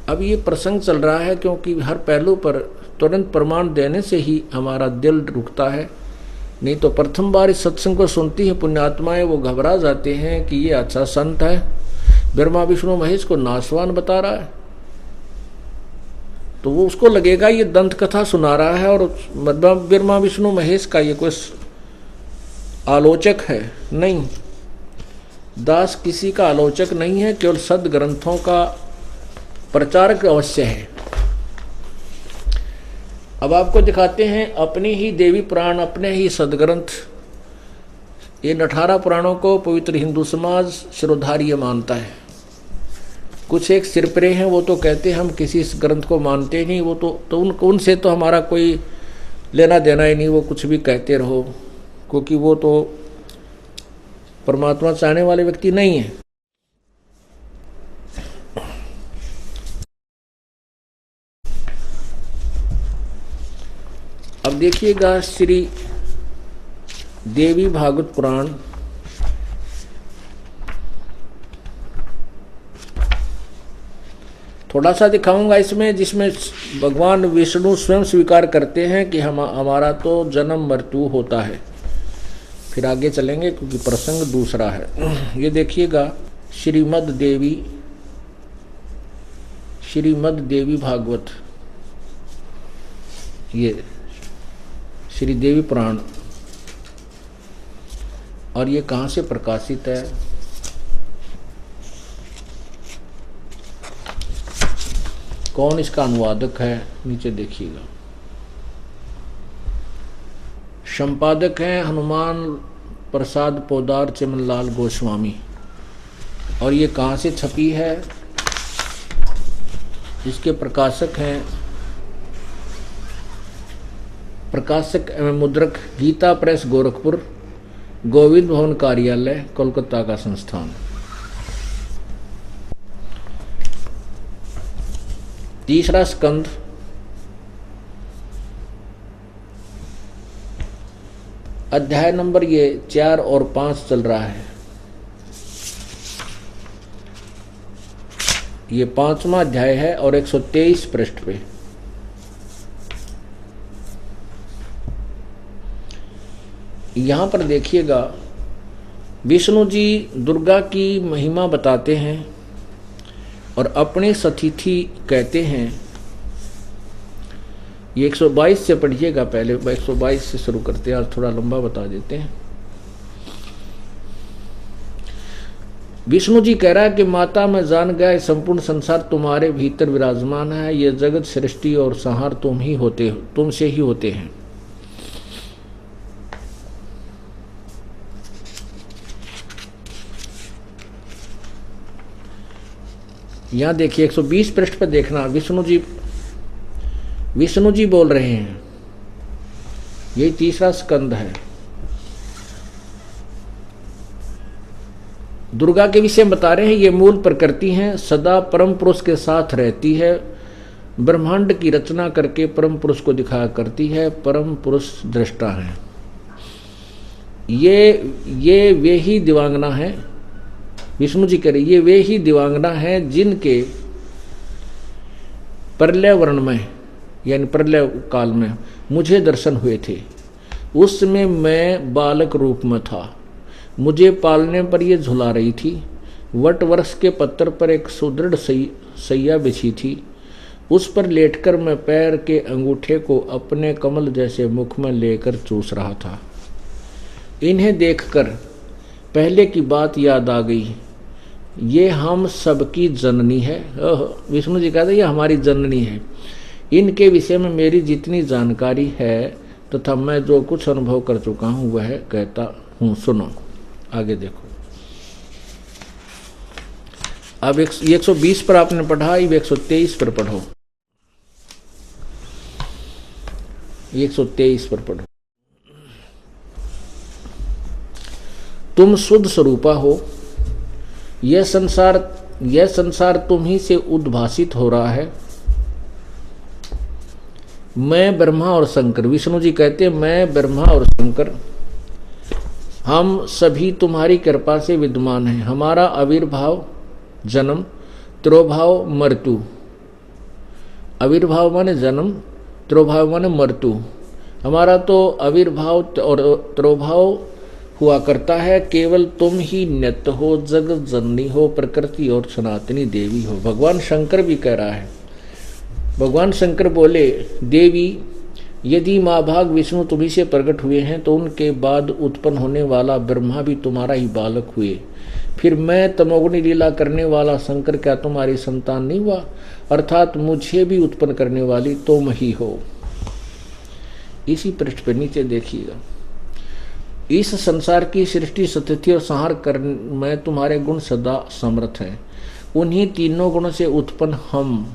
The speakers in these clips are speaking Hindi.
अब ये प्रसंग चल रहा है क्योंकि हर पहलू पर तुरंत प्रमाण देने से ही हमारा दिल रुकता है। नहीं तो प्रथम बार इस सत्संग को सुनती है पुण्यात्माएं, वो घबरा जाते हैं कि ये अच्छा संत है, ब्रह्मा विष्णु महेश को नाशवान बता रहा है। तो वो उसको लगेगा ये दंत कथा सुना रहा है और ब्रह्मा विष्णु महेश का ये कोई आलोचक है। नहीं, दास किसी का आलोचक नहीं है, केवल सदग्रंथों का प्रचारक अवश्य है। अब आपको दिखाते हैं अपनी ही देवी पुराण, अपने ही सदग्रंथ। इन 18 पुराणों को पवित्र हिंदू समाज शिरोधार्य मानता है। कुछ एक सिरपरे हैं, वो तो कहते हैं हम किसी इस ग्रंथ को मानते नहीं, वो तो उनसे तो हमारा कोई लेना देना ही नहीं, वो कुछ भी कहते रहो, क्योंकि वो तो परमात्मा चाहने वाले व्यक्ति नहीं है। अब देखिएगा श्री देवी भागवत पुराण, थोड़ा सा दिखाऊंगा इसमें, जिसमें भगवान विष्णु स्वयं स्वीकार करते हैं कि हमारा तो जन्म मृत्यु होता है। फिर आगे चलेंगे क्योंकि प्रसंग दूसरा है। ये देखिएगा श्रीमद् देवी भागवत, ये श्री देवी पुराण, और ये कहाँ से प्रकाशित है? कौन इसका अनुवादक है? नीचे देखिएगा। संपादक हैं हनुमान प्रसाद पोदार चिमनलाल गोस्वामी। और ये कहाँ से छपी है? इसके प्रकाशक हैं प्रकाशक एवं मुद्रक गीता प्रेस गोरखपुर, गोविंद भवन कार्यालय कोलकाता का संस्थान। तीसरा स्कंद, अध्याय नंबर ये 4 और 5 चल रहा है। ये 5वां अध्याय है और 123 पृष्ठ पे। यहां पर देखिएगा विष्णु जी दुर्गा की महिमा बताते हैं और अपने सतिथि कहते हैं। ये 122 से पढ़िएगा, पहले 122 से शुरू करते हैं, आज थोड़ा लंबा बता देते हैं। विष्णु जी कह रहा है कि माता मैं जान गया संपूर्ण संसार तुम्हारे भीतर विराजमान है, ये जगत सृष्टि और संहार तुमसे ही होते हैं। यहां देखिए 120 पृष्ठ पर देखना, विष्णु जी बोल रहे हैं। यही तीसरा स्कंद है। दुर्गा के विषय में बता रहे हैं, ये मूल प्रकृति हैं, सदा परम पुरुष के साथ रहती है, ब्रह्मांड की रचना करके परम पुरुष को दिखाया करती है, परम पुरुष दृष्टा है। ये वे ही दिवांगना है। विष्णु जी कह रहे ये वे ही दिवांगना हैं जिनके प्रलय वर्ण में यानी प्रलय काल में मुझे दर्शन हुए थे। उस समय मैं बालक रूप में था, मुझे पालने पर ये झुला रही थी। वट वृक्ष के पत्तर पर एक सुदृढ़ सैया बिछी थी, उस पर लेटकर मैं पैर के अंगूठे को अपने कमल जैसे मुख में लेकर चूस रहा था। इन्हें देखकर पहले की बात याद आ गई, ये हम सबकी जननी है। विष्णु जी कहते ये हमारी जननी है। इनके विषय में मेरी जितनी जानकारी है तथा मैं जो कुछ अनुभव कर चुका हूँ वह कहता हूँ, सुनो। आगे देखो, अब 120 पर आपने पढ़ा, अब 123 पर पढ़ो। 123 पर पढ़ो। तुम शुद्ध स्वरूपा हो, यह संसार तुम ही से उद्भासित हो रहा है। मैं ब्रह्मा और शंकर, विष्णु जी कहते हैं मैं ब्रह्मा और शंकर, हम सभी तुम्हारी कृपा से विद्यमान हैं। हमारा आविर्भाव, जन्म, तिरोभाव, मृत्यु आविर्भाव माने जन्म, तिरोभाव माने मृत्यु। हमारा तो आविर्भाव और तिरोभाव हुआ करता है, केवल तुम ही नित्य हो, जगत जननी हो, प्रकृति और सनातनी देवी हो। भगवान शंकर भी कह रहा है, भगवान शंकर बोले, देवी यदि माँ भाग विष्णु तुम्ही से प्रकट हुए हैं तो उनके बाद उत्पन्न होने वाला ब्रह्मा भी तुम्हारा ही बालक हुए, फिर मैं तमोगुणी लीला करने वाला शंकर क्या तुम्हारी संतान नहीं हुआ? अर्थात मुझे भी उत्पन्न करने वाली तुम ही हो। इसी पृष्ठ पर नीचे देखिएगा, इस संसार की सृष्टि स्थिति और संहार करने में तुम्हारे गुण सदा समर्थ हैं। उन्हीं तीनों गुणों से उत्पन्न हम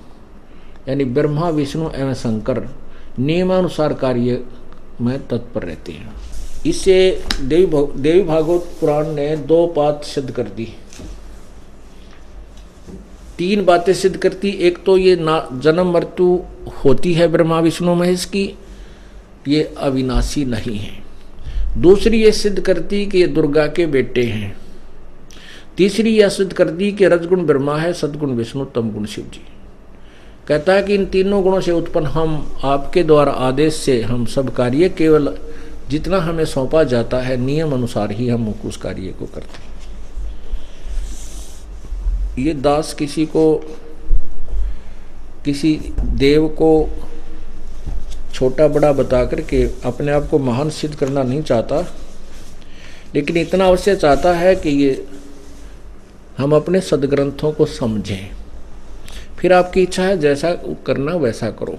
यानी ब्रह्मा विष्णु एवं शंकर नियमानुसार कार्य में तत्पर रहते हैं। इससे देवी भागवत पुराण ने 2 बात सिद्ध कर दी, 3 बातें सिद्ध करती। एक तो ये जन्म मृत्यु होती है ब्रह्मा विष्णु महेश की, ये अविनाशी नहीं है। दूसरी ये सिद्ध करती कि ये दुर्गा के बेटे हैं। तीसरी यह सिद्ध करती कि रजगुण ब्रह्मा है, सदगुण विष्णु, तमगुण शिव जी। कहता है कि इन तीनों गुणों से उत्पन्न हम आपके द्वारा आदेश से हम सब कार्य केवल जितना हमें सौंपा जाता है नियम अनुसार ही हम उस कार्य को करते हैं। ये दास किसी देव को छोटा बड़ा बता करके अपने आप को महान सिद्ध करना नहीं चाहता, लेकिन इतना अवश्य चाहता है कि ये हम अपने सदग्रंथों को समझें। फिर आपकी इच्छा है जैसा करना वैसा करो,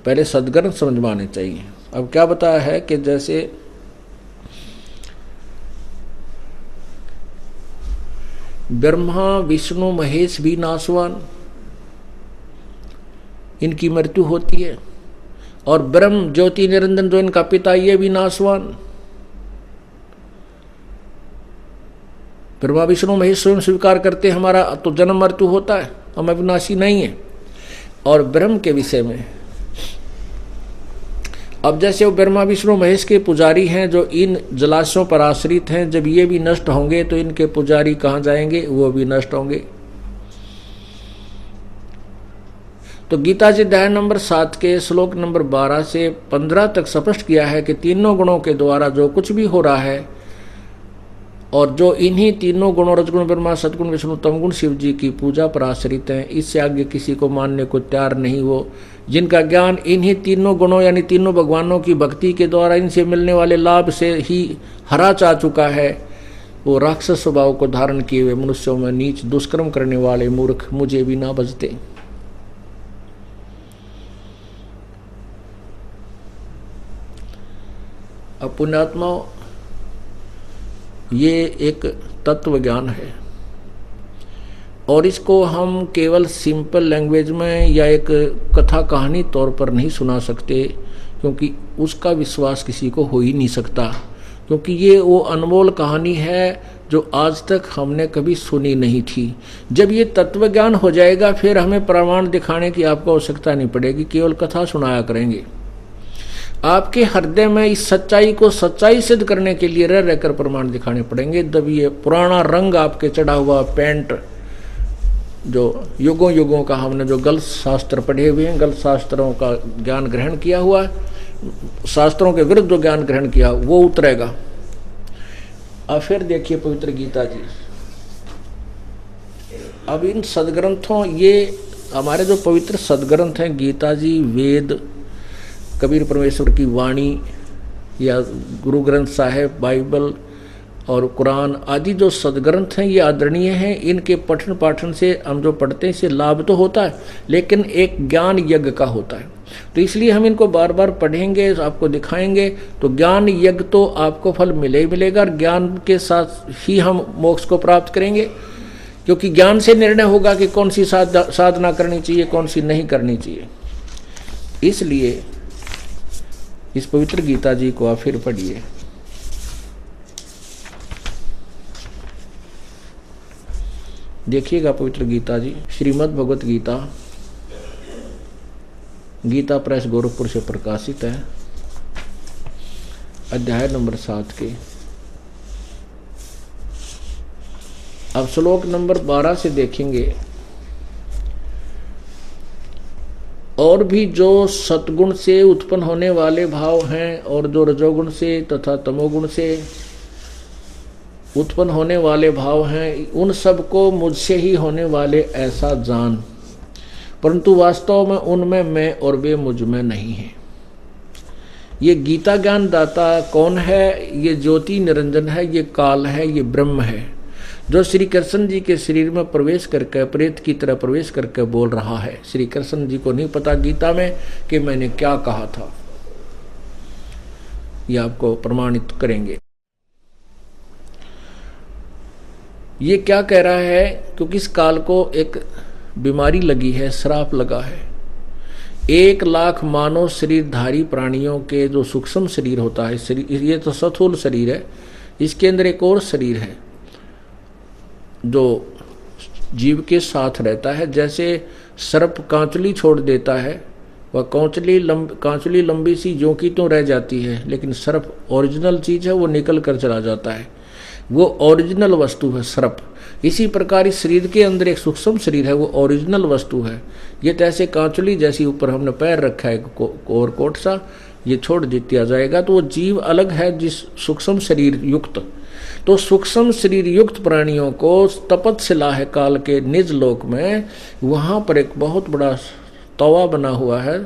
पहले सदग्रंथ समझ में आने चाहिए। अब क्या बताया है कि जैसे ब्रह्मा विष्णु महेश भी नाशवान, इनकी मृत्यु होती है, और ब्रह्म ज्योति निरंजन जो इनका पिता ये भी नाशवान। ब्रह्मा विष्णु महेश स्वयं स्वीकार करते हमारा तो जन्म मृत्यु होता है, हम अविनाशी नहीं है। और ब्रह्म के विषय में अब जैसे वो ब्रह्मा विष्णु महेश के पुजारी हैं जो इन जलाशयों पर आश्रित हैं, जब ये भी नष्ट होंगे तो इनके पुजारी कहाँ जाएंगे? वो भी नष्ट होंगे। तो गीता जी अध्याय नंबर 7 के श्लोक नंबर 12 से 15 तक स्पष्ट किया है कि तीनों गुणों के द्वारा जो कुछ भी हो रहा है और जो इन्हीं तीनों गुणों रजगुण ब्रह्मा सदगुण विष्णु तमगुण शिव जी की पूजा पर आश्रित हैं, इससे आगे किसी को मानने को तैयार नहीं। वो जिनका ज्ञान इन्हीं तीनों गुणों यानी तीनों भगवानों की भक्ति के द्वारा इनसे मिलने वाले लाभ से ही हरा जा चुका है, वो राक्षस स्वभाव को धारण किए हुए मनुष्यों में नीच दुष्कर्म करने वाले मूर्ख मुझे भी ना बजते। अब पुण्यात्माओं, ये एक तत्व ज्ञान है और इसको हम केवल सिंपल लैंग्वेज में या एक कथा कहानी तौर पर नहीं सुना सकते, क्योंकि उसका विश्वास किसी को हो ही नहीं सकता, क्योंकि ये वो अनमोल कहानी है जो आज तक हमने कभी सुनी नहीं थी। जब ये तत्व ज्ञान हो जाएगा फिर हमें प्रमाण दिखाने की आपको आवश्यकता नहीं पड़ेगी, केवल कथा सुनाया करेंगे। आपके हृदय में इस सच्चाई को सच्चाई सिद्ध करने के लिए रह रहकर प्रमाण दिखाने पड़ेंगे। तब ये पुराना रंग आपके चढ़ा हुआ पेंट जो युगों युगों का हमने जो गलत शास्त्र पढ़े हुए हैं, गलत शास्त्रों का ज्ञान ग्रहण किया हुआ, शास्त्रों के विरुद्ध जो ज्ञान ग्रहण किया वो उतरेगा। अब फिर देखिए पवित्र गीता जी। अब इन सदग्रंथों, ये हमारे जो पवित्र सदग्रंथ हैं, गीता जी, वेद, कबीर परमेश्वर की वाणी या गुरु ग्रंथ साहिब, बाइबल और कुरान आदि जो सदग्रंथ हैं ये आदरणीय हैं। इनके पठन पाठन से हम जो पढ़ते हैं इससे लाभ तो होता है, लेकिन एक ज्ञान यज्ञ का होता है। तो इसलिए हम इनको बार बार पढ़ेंगे, आपको दिखाएंगे, तो ज्ञान यज्ञ तो आपको फल मिले ही मिलेगा। और ज्ञान के साथ ही हम मोक्ष को प्राप्त करेंगे, क्योंकि ज्ञान से निर्णय होगा कि कौन सी साधना करनी चाहिए, कौन सी नहीं करनी चाहिए। इसलिए इस पवित्र गीता जी को आप फिर पढ़िए। देखिएगा पवित्र गीता जी, श्रीमद् भगवत गीता, गीता प्रेस गोरखपुर से प्रकाशित है, अध्याय नंबर 7 के अब श्लोक नंबर 12 से देखेंगे और भी जो सतगुण से उत्पन्न होने वाले भाव हैं और जो रजोगुण से तथा तमोगुण से उत्पन्न होने वाले भाव हैं, उन सबको मुझसे ही होने वाले ऐसा जान, परंतु वास्तव में उनमें मैं और वे मुझ में नहीं है। ये गीता ज्ञान दाता कौन है? ये ज्योति निरंजन है, ये काल है, ये ब्रह्म है, जो श्री कृष्ण जी के शरीर में प्रवेश करके प्रेत की तरह प्रवेश करके बोल रहा है। श्री कृष्ण जी को नहीं पता गीता में कि मैंने क्या कहा था, ये आपको प्रमाणित करेंगे। ये क्या कह रहा है? क्योंकि इस काल को एक बीमारी लगी है, श्राप लगा है। 1 लाख मानव शरीरधारी प्राणियों के जो सूक्ष्म शरीर होता है, शरीर ये तो स्थूल शरीर है, इसके अंदर एक और शरीर है जो जीव के साथ रहता है। जैसे सर्प कांचुली छोड़ देता है, वह कांचुली लंबी सी ज्यों की त्यों रह जाती है, लेकिन सर्प ओरिजिनल चीज है, वो निकल कर चला जाता है, वो ओरिजिनल वस्तु है सर्प। इसी प्रकार इस शरीर के अंदर एक सूक्ष्म शरीर है, वो ओरिजिनल वस्तु है। ये तो ऐसे कांचुली जैसी ऊपर हमने पैर रखा है और कोट सा, ये छोड़ दिया जाएगा तो वो जीव अलग है जिस सूक्ष्म शरीर युक्त। तो सूक्ष्म शरीर युक्त प्राणियों को तपस्या है काल के निज लोक में, वहाँ पर एक बहुत बड़ा तवा बना हुआ है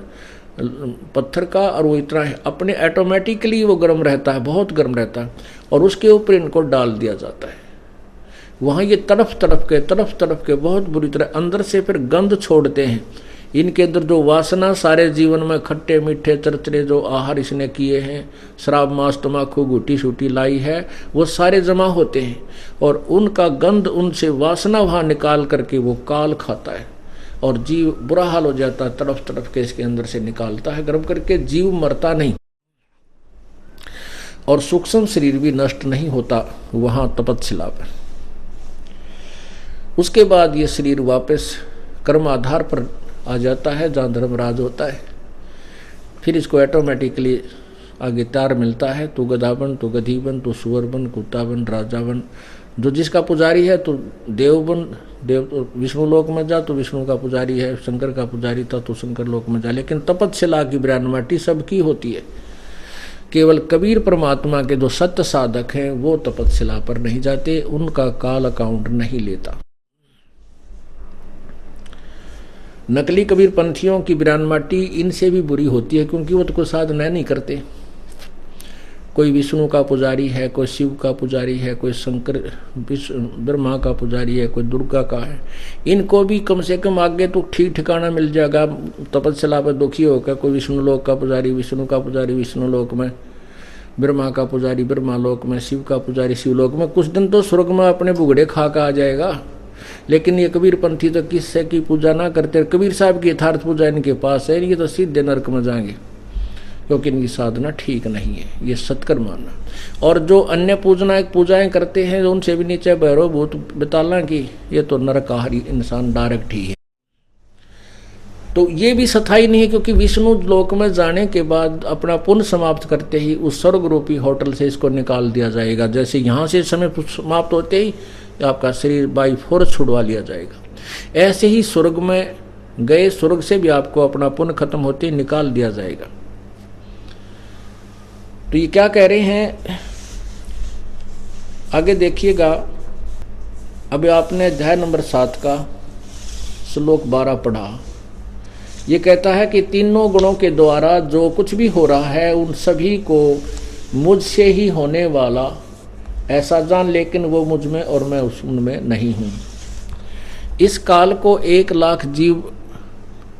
पत्थर का, और वो इतना है अपने ऑटोमेटिकली वो गर्म रहता है, बहुत गर्म रहता है, और उसके ऊपर इनको डाल दिया जाता है। वहाँ ये तड़फ तड़फ के बहुत बुरी तरह अंदर से फिर गंध छोड़ते हैं। इनके अंदर जो वासना सारे जीवन में खट्टे मीठे चरचरे जो आहार इसने किए हैं, शराब मांस तम्बाकू गुटी शूटी लाई है, वो सारे जमा होते हैं और उनका गंध उनसे वासना वहाँ निकाल करके वो काल खाता है और जीव बुरा हाल हो जाता है, तड़फ के इसके अंदर से निकालता है गर्म करके। जीव मरता नहीं और सूक्ष्म शरीर भी नष्ट नहीं होता वहाँ तपस्या पर। उसके बाद ये शरीर वापस कर्म आधार पर आ जाता है जहाँ धर्मराज होता है। फिर इसको ऑटोमेटिकली आगे तार मिलता है, तू गधा बन, तू गधी बन, तू सुअर बन, कुत्ता बन, राजा बन। जो जिसका पुजारी है तो देव बन, देव तो विष्णु लोक में जा तो विष्णु का पुजारी है, शंकर का पुजारी था तो शंकर लोक में जा। लेकिन तपस्या की विरानमाटी सबकी होती है। केवल कबीर परमात्मा के जो सत्य साधक हैं वो तपस्या पर नहीं जाते, उनका काल अकाउंट नहीं लेता। नकली कबीर पंथियों की बिरानमाटी इनसे भी बुरी होती है, क्योंकि वो तो कोई साधना नहीं करते। कोई विष्णु का पुजारी है, कोई शिव का पुजारी है, कोई शंकर ब्रह्मा का पुजारी है, कोई दुर्गा का है। इनको भी कम से कम आगे तो ठीक ठिकाना मिल जाएगा। तपस्या पर दुखी होकर कोई विष्णु लोक का पुजारी विष्णु का पुजारी विष्णु लोक में, ब्रह्मा का पुजारी ब्रह्मा लोक में, शिव का पुजारी शिव लोक में, कुछ दिन तो स्वर्ग में अपने बुगड़े खा कर आ जाएगा। लेकिन ये कबीर पंथी तो किससे की पूजा ना करते। कबीर साहब की यथार्थ पूजा इनके पास है, ये तो सीधे नरक में जाएंगे, क्योंकि इनकी साधना ठीक नहीं है, ये सत्कर मानना। और जो अन्य पूजाएं करते हैं, जो उनसे भी नीचे भैरव भूत बताला की, ये तो नरकाहारी इंसान डायरेक्ट ही है। तो ये भी सथाई नहीं है, क्योंकि विष्णु लोक में जाने के बाद अपना पुण्य समाप्त करते ही उस स्वर्ग रूपी होटल से इसको निकाल दिया जाएगा। जैसे यहाँ से समय समाप्त होते ही आपका शरीर बाई फोर्स छुड़वा लिया जाएगा, ऐसे ही स्वर्ग में गए स्वर्ग से भी आपको अपना पुण्य खत्म होते ही निकाल दिया जाएगा। तो ये क्या कह रहे हैं आगे देखिएगा। अभी आपने अध्याय नंबर 7 का श्लोक 12 पढ़ा। ये कहता है कि तीनों गुणों के द्वारा जो कुछ भी हो रहा है उन सभी को मुझसे ही होने वाला ऐसा जान, लेकिन वो मुझ में और मैं उनमें नहीं हूँ। इस काल को 1 लाख जीव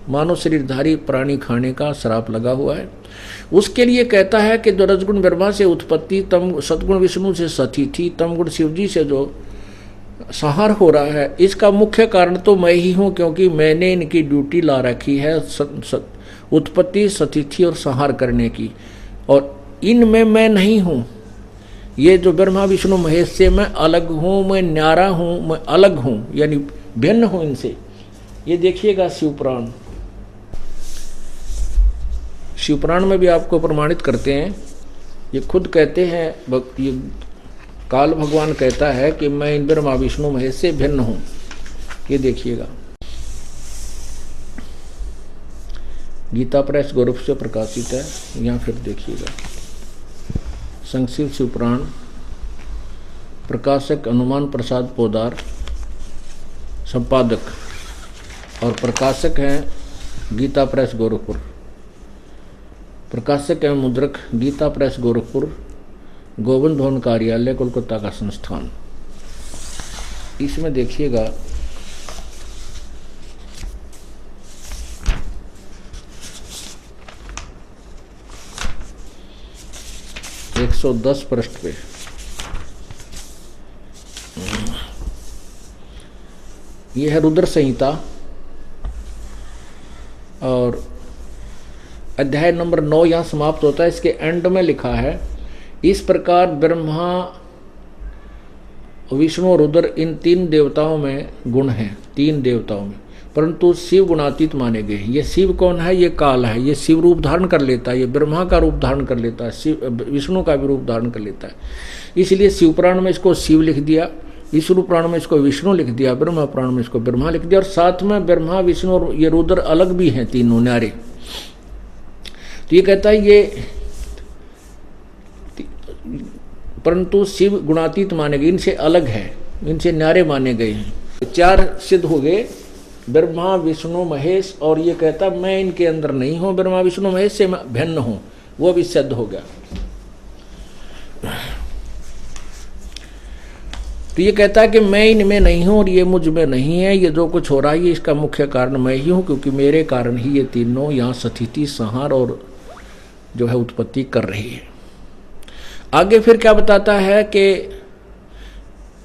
मानव शरीरधारी प्राणी खाने का श्राप लगा हुआ है। उसके लिए कहता है कि जो रजगुण ब्रह्मा से उत्पत्ति, तम सतगुण विष्णु से सती थी, तमगुण शिव जी से जो संहार हो रहा है, इसका मुख्य कारण तो मैं ही हूँ, क्योंकि मैंने इनकी ड्यूटी ला रखी है उत्पत्ति सतिथि और संहार करने की, और इनमें मैं नहीं हूँ। ये जो ब्रह्मा विष्णु महेश से मैं अलग हूँ, मैं न्यारा हूँ, मैं अलग हूँ, यानी भिन्न हूँ इनसे। ये देखिएगा शिवपुराण, शिवपुराण में भी आपको प्रमाणित करते हैं। ये खुद कहते हैं, ये काल भगवान कहता है कि मैं इन ब्रह्मा विष्णु महेश से भिन्न हूँ। ये देखिएगा, गीता प्रेस गोरख से प्रकाशित है। यहाँ फिर देखिएगा, संक्षिप्त शिवपुराण, प्रकाशक हनुमान प्रसाद पोदार, संपादक और प्रकाशक हैं गीता प्रेस गोरखपुर। प्रकाशक है मुद्रक गीता प्रेस गोरखपुर, गोविंद भवन कार्यालय, कोलकाता का संस्थान। इसमें देखिएगा एक 110 पृष्ठ पे यह है रुद्र संहिता और अध्याय नंबर 9 यहाँ समाप्त होता है। इसके एंड में लिखा है, इस प्रकार ब्रह्मा, विष्णु और रुद्र इन 3 देवताओं में गुण हैं, 3 देवताओं में, परंतु शिव गुणातीत माने गए। ये शिव कौन है? ये काल है। ये शिव रूप धारण कर लेता है, ये ब्रह्मा का रूप धारण कर लेता है, शिव विष्णु का भी रूप धारण कर लेता है। इसलिए शिव पुराण में इसको शिव लिख दिया, विष्णु पुराण में इसको विष्णु लिख दिया, ब्रह्मा पुराण में इसको ब्रह्मा लिख दिया। और साथ में ब्रह्मा, विष्णु और ये रुद्र अलग भी हैं, तीनों न्यारे। तो ये कहता है ये परंतु शिव गुणातीत माने गए, इनसे अलग है, इनसे न्यारे माने गए हैं। 4 सिद्ध हो गए, ब्रह्मा विष्णु महेश। और ये कहता मैं इनके अंदर नहीं हूं, ब्रह्मा विष्णु महेश से मैं भिन्न हूं, वो भी सिद्ध हो गया। तो ये कहता है कि मैं इनमें नहीं हूं और ये मुझ में नहीं है, ये जो कुछ हो रहा है ये इसका मुख्य कारण मैं ही हूं, क्योंकि मेरे कारण ही ये तीनों यहाँ स्थिति, संहार और जो है उत्पत्ति कर रही है। आगे फिर क्या बताता है कि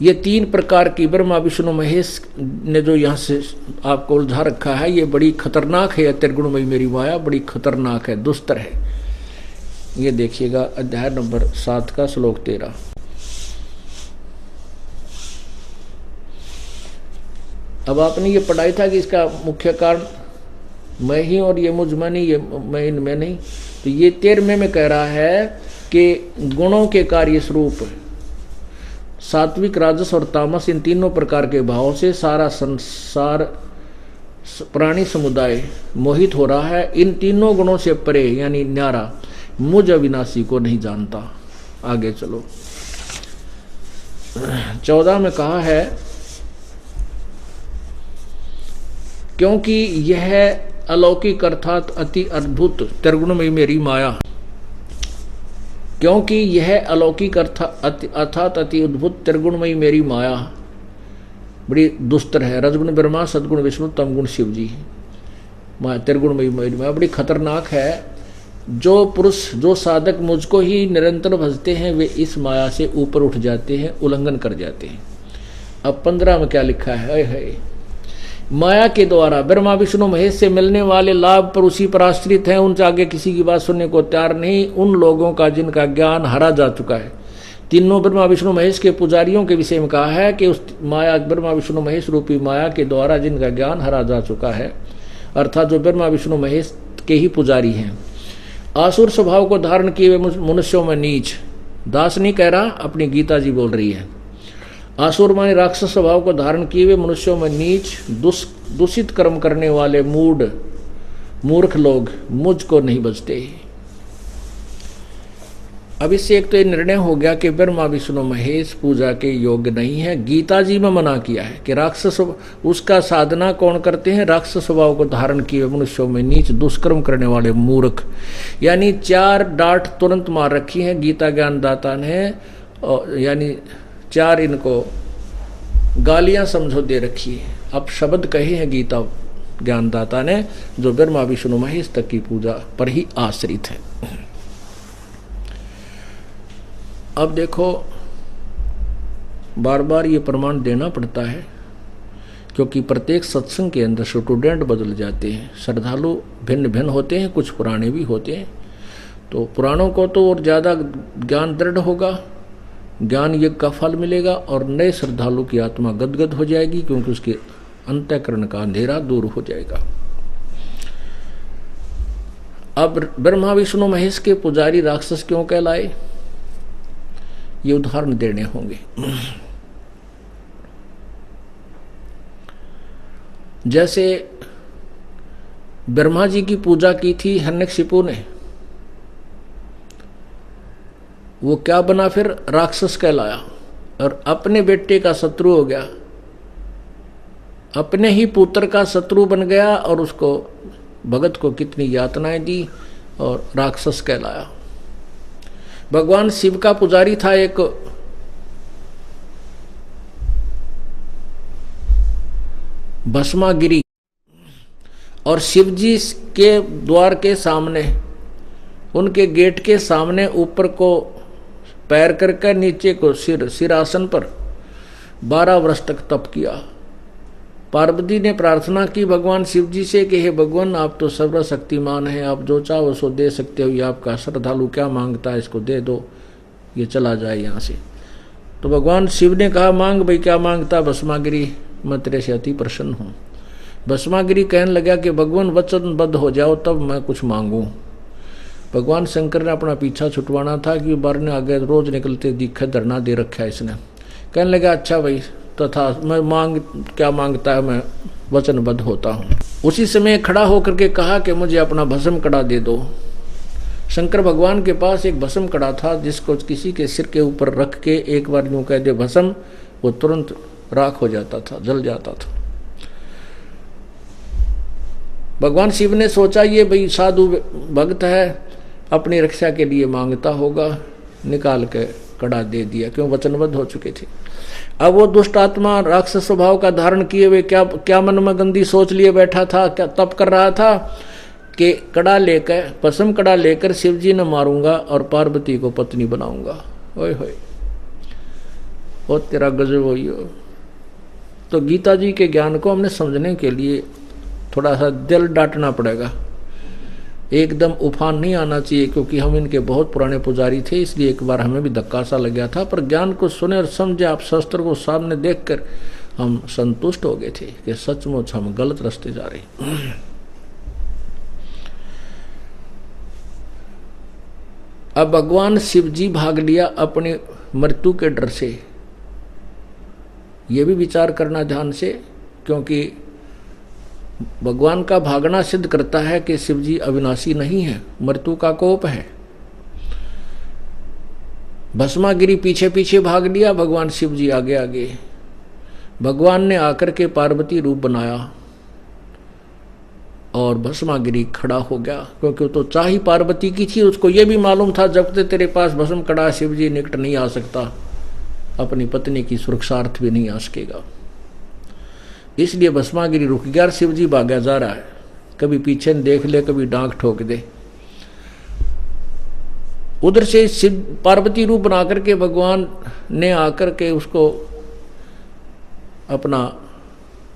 ये 3 प्रकार की ब्रह्मा विष्णु महेश ने जो यहाँ से आपको उलझा रखा है, ये बड़ी खतरनाक है। त्रिगुणमयी मेरी माया बड़ी खतरनाक है, दुस्तर है। ये देखिएगा अध्याय नंबर 7 का श्लोक 13। अब आपने ये पढ़ाई था कि इसका मुख्य कारण मैं ही और ये मुझ में नहीं, ये मैं इनमें नहीं। तो ये 13वें में कह रहा है कि गुणों के कार्य स्वरूप सात्विक, राजस और तामस, इन तीनों प्रकार के भावों से सारा संसार, प्राणी समुदाय मोहित हो रहा है। इन तीनों गुणों से परे यानी न्यारा मुझ अविनाशी को नहीं जानता। आगे चलो, 14 में कहा है, क्योंकि यह अलौकिक अर्थात अति अद्भुत त्रिगुणमयी मेरी माया, क्योंकि यह अलौकिक अर्थात अति अद्भुत त्रिगुणमयी मेरी माया बड़ी दुस्तर है। रजगुण ब्रह्मा, सदगुण विष्णु, तमगुण शिव जी, माया त्रिगुणमयी मेरी माया बड़ी खतरनाक है। जो पुरुष, जो साधक मुझको ही निरंतर भजते हैं, वे इस माया से ऊपर उठ जाते हैं, उल्लंघन कर जाते हैं। अब 15 में क्या लिखा है, माया के द्वारा ब्रह्मा विष्णु महेश से मिलने वाले लाभ पर उसी पर आश्रित हैं, उनसे आगे किसी की बात सुनने को तैयार नहीं। उन लोगों का जिनका ज्ञान हरा जा चुका है। तीनों ब्रह्मा विष्णु महेश के पुजारियों के विषय में कहा है कि उस माया, ब्रह्मा विष्णु महेश रूपी माया के द्वारा जिनका ज्ञान हरा जा चुका है, अर्थात जो ब्रह्मा विष्णु महेश के ही पुजारी हैं। आसुर स्वभाव को धारण किए हुए मनुष्यों में नीच, दास नहीं कह रहा, अपनी गीता जी बोल रही है। आसुर माने राक्षस स्वभाव को धारण किए हुए मनुष्यों में नीच, दूषित कर्म करने वाले मूर्ख लोग मुझको नहीं बचते। अब इससे एक तो ये निर्णय हो गया कि ब्रह्मा विष्णु महेश पूजा के योग्य नहीं है। गीता जी में मना किया है कि राक्षस, उसका साधना कौन करते हैं? राक्षस स्वभाव को धारण किए हुए मनुष्यों में नीच, दुष्कर्म करने वाले मूर्ख। यानी 4 डांट तुरंत मार रखी है गीता ज्ञानदाता ने, यानी 4 इनको गालियां समझो दे रखी है। अब शब्द कहे हैं गीता ज्ञानदाता ने, जो ब्रह्मा विष्णु महेश तक की पूजा पर ही आश्रित है। अब देखो, बार बार ये प्रमाण देना पड़ता है, क्योंकि प्रत्येक सत्संग के अंदर स्टूडेंट बदल जाते हैं, श्रद्धालु भिन्न भिन्न होते हैं, कुछ पुराने भी होते हैं। तो पुराणों को तो और ज़्यादा ज्ञान दृढ़ होगा, ज्ञान यज्ञ का फल मिलेगा, और नए श्रद्धालु की आत्मा गदगद हो जाएगी, क्योंकि उसके अंतःकरण का अंधेरा दूर हो जाएगा। अब ब्रह्मा विष्णु महेश के पुजारी राक्षस क्यों कहलाए, ये उदाहरण देने होंगे। जैसे ब्रह्मा जी की पूजा की थी हिरण्यकशिपु ने, वो क्या बना फिर? राक्षस कहलाया और अपने बेटे का शत्रु हो गया, अपने ही पुत्र का शत्रु बन गया और उसको भगत को कितनी यातनाएं दी और राक्षस कहलाया। भगवान शिव का पुजारी था एक भस्मागिरी, और शिव जी के द्वार के सामने, उनके गेट के सामने ऊपर को पैर करके नीचे को सिरासन पर 12 वर्ष तक तप किया। पार्वती ने प्रार्थना की भगवान शिव जी से कि हे भगवान, आप तो सर्वशक्तिमान हैं, आप जो चाहो सो दे सकते हो, ये आपका श्रद्धालु क्या मांगता है इसको दे दो, ये चला जाए यहाँ से। तो भगवान शिव ने कहा मांग भाई, क्या मांगता? भस्मागिरी, मैं तेरे से अति प्रसन्न हूँ। भस्मागिरी कहने लगा कि भगवान वचनबद्ध हो जाओ तब मैं कुछ मांगूं। भगवान शंकर ने अपना पीछा छुटवाना था कि बार ने आगे रोज निकलते दिखे, धरना दे रखा है इसने। कहने लगा अच्छा भाई तथा मैं मांग क्या मांगता है, मैं वचनबद्ध होता हूँ। उसी समय खड़ा होकर के कहा कि मुझे अपना भस्म कड़ा दे दो। शंकर भगवान के पास एक भस्म कड़ा था जिसको किसी के सिर के ऊपर रख के एक बार यूं कह दे भस्म, वो तुरंत राख हो जाता था, जल जाता था। भगवान शिव ने सोचा ये भाई साधु भक्त है, अपनी रक्षा के लिए मांगता होगा, निकाल के कड़ा दे दिया, क्यों वचनबद्ध हो चुके थे। अब वो दुष्ट आत्मा राक्षस स्वभाव का धारण किए हुए क्या मन में गंदी सोच लिए बैठा था, क्या तप कर रहा था कि कड़ा लेकर, भस्म कड़ा लेकर शिव जी ने मारूंगा और पार्वती को पत्नी बनाऊंगा। ओए होए, ओ तेरा गजब हो। तो गीता जी के ज्ञान को हमने समझने के लिए थोड़ा सा दिल डांटना पड़ेगा, एकदम उफान नहीं आना चाहिए, क्योंकि हम इनके बहुत पुराने पुजारी थे, इसलिए एक बार हमें भी धक्का सा लग गया था। पर ज्ञान को सुने और समझे, आप शास्त्र को सामने देखकर हम संतुष्ट हो गए थे कि सचमुच हम गलत रास्ते जा रहे। अब भगवान शिव जी भाग लिया अपनी मृत्यु के डर से। ये भी विचार करना ध्यान से, क्योंकि भगवान का भागना सिद्ध करता है कि शिव जी अविनाशी नहीं है, मृत्यु का कोप है। भस्मागिरी पीछे पीछे भाग लिया, भगवान शिव जी आगे आगे। भगवान ने आकर के पार्वती रूप बनाया और भस्मागिरी खड़ा हो गया, क्योंकि वो तो चाही पार्वती की थी। उसको ये भी मालूम था जब तक तेरे पास भस्म कड़ा शिव जी निकट नहीं आ सकता, अपनी पत्नी की सुरक्षार्थ भी नहीं आ सकेगा। इसलिए भस्मागिरी रुक गया और शिव जी भागा जा रहा है, कभी पीछे देख ले, कभी डांक ठोक दे। उधर से शिव पार्वती रूप बना करके भगवान ने आकर के उसको अपना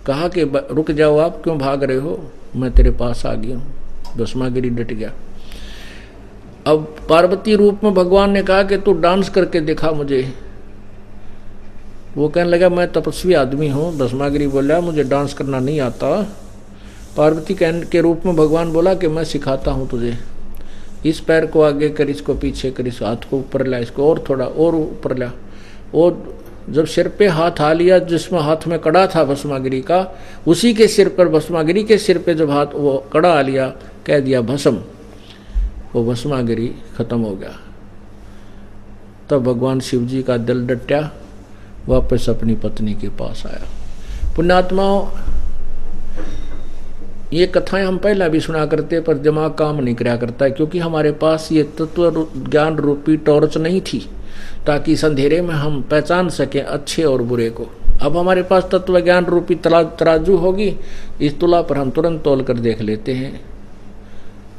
कहा कि रुक जाओ, आप क्यों भाग रहे हो, मैं तेरे पास आ गया हूं। भस्मागिरी डट गया। अब पार्वती रूप में भगवान ने कहा कि तू डांस करके दिखा मुझे। वो कहने लगा मैं तपस्वी आदमी हूँ। भस्मागिरी बोला मुझे डांस करना नहीं आता। पार्वती के रूप में भगवान बोला कि मैं सिखाता हूँ तुझे, इस पैर को आगे कर, इसको पीछे कर, इस हाथ को ऊपर ला, इसको और थोड़ा और ऊपर ला। और जब सिर पे हाथ आ लिया, जिसमें हाथ में कड़ा था भस्मागिरी का, उसी के सिर पर, भस्मागिरी के सिर पे जब हाथ वो कड़ा आ लिया, कह दिया भस्म, वो भस्मागिरी खत्म हो गया। तब भगवान शिव जी का दिल डटा, वापस अपनी पत्नी के पास आया। पुण्यात्माओं, ये कथाएं हम पहला भी सुना करते, पर दिमाग काम नहीं कराया करता है, क्योंकि हमारे पास ये तत्व ज्ञान रूपी टॉर्च नहीं थी, ताकि इस अंधेरे में हम पहचान सकें अच्छे और बुरे को। अब हमारे पास तत्व ज्ञान रूपी तराजू होगी, इस तुला पर हम तुरंत तोल कर देख लेते हैं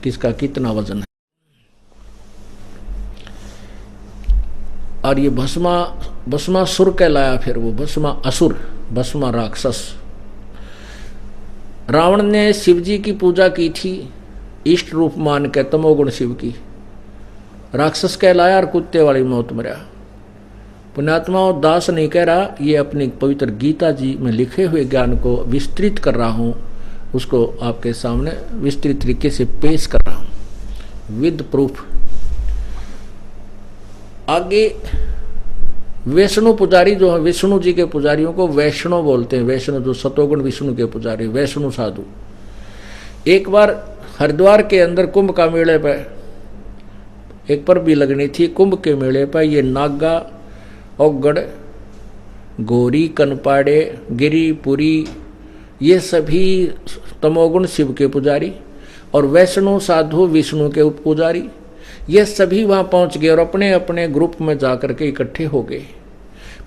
किसका कितना वजन है। और ये भस्मासुर कहलाया, फिर वो भस्मा असुर, भस्मा राक्षस। रावण ने शिव जी की पूजा की थी इष्ट रूप मान के, तमोगुण शिव की, राक्षस कहलाया और कुत्ते वाली मौत मरा। पुण्यात्माओं, दास नहीं कह रहा, ये अपनी पवित्र गीता जी में लिखे हुए ज्ञान को विस्तृत कर रहा हूँ, उसको आपके सामने विस्तृत तरीके से पेश कर रहा हूँ विद प्रूफ। आगे वैष्णु पुजारी जो है, विष्णु जी के पुजारियों को वैष्णव बोलते हैं। वैष्णव जो सतोगुण विष्णु के पुजारी, वैष्णु साधु। एक बार हरिद्वार के अंदर कुंभ का मेले पर एक पर भी लगनी थी। कुंभ के मेले पर ये नागा, औगड़, गौरी, कनपाड़े, गिरी, पुरी, ये सभी तमोगुण शिव के पुजारी और वैष्णव साधु विष्णु के पुजारी, ये सभी वहाँ पहुँच गए और अपने अपने ग्रुप में जाकर के इकट्ठे हो गए।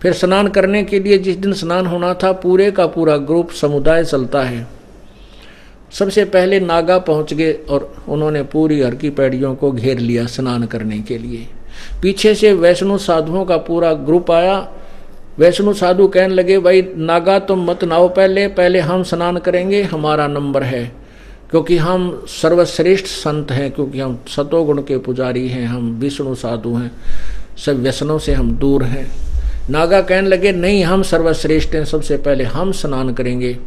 फिर स्नान करने के लिए जिस दिन स्नान होना था, पूरे का पूरा ग्रुप समुदाय चलता है। सबसे पहले नागा पहुंच गए और उन्होंने पूरी हर की पैड़ियों को घेर लिया स्नान करने के लिए। पीछे से वैष्णव साधुओं का पूरा ग्रुप आया। वैष्णव साधु कहने लगे, भाई नागा तुम मत नाओ, पहले हम स्नान करेंगे, हमारा नंबर है, क्योंकि हम सर्वश्रेष्ठ संत हैं, क्योंकि हम सतोगुण के पुजारी हैं, हम विष्णु साधु हैं, सब व्यसनों से हम दूर हैं। नागा कहने लगे, नहीं हम सर्वश्रेष्ठ हैं, सबसे पहले हम स्नान करेंगे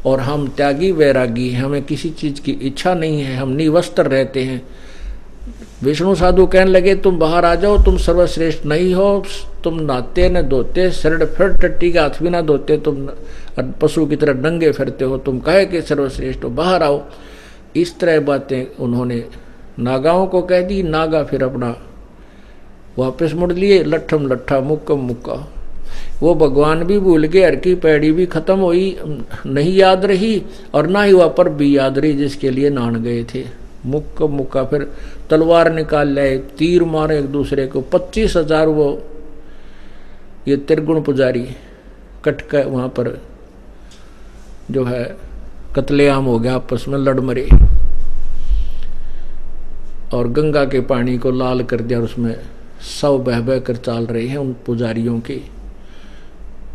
और हम त्यागी वैरागी हैं, हमें किसी चीज़ की इच्छा नहीं है, हम निवस्त्र रहते हैं। विष्णु साधु कहने लगे, तुम बाहर आ जाओ, तुम सर्वश्रेष्ठ नहीं हो, तुम नहाते न धोते, शरण फिर टट्टी का हाथ भी ना धोते, तुम पशु की तरह नंगे फिरते हो, तुम कहे कि सर्वश्रेष्ठ हो, बाहर आओ। इस तरह बातें उन्होंने नागाओं को कह दी। नागा फिर अपना वापस मुड़ लिए, लट्ठम लट्ठा मुक्कम मुक्का। वो भगवान भी भूल गए, हर की पैड़ी भी खत्म हुई, नहीं याद रही और ना ही वह पर भी याद रही जिसके लिए नान गए थे। मुक्का मुक्का फिर तलवार निकाल लाए, तीर मारे एक दूसरे को। 25,000 वो ये त्रिगुण पुजारी कट कर वहाँ पर जो है कत्लेआम हो गया, आपस में लड़ मरे और गंगा के पानी को लाल कर दिया और उसमें सब बह बह कर चाल रहे हैं उन पुजारियों के।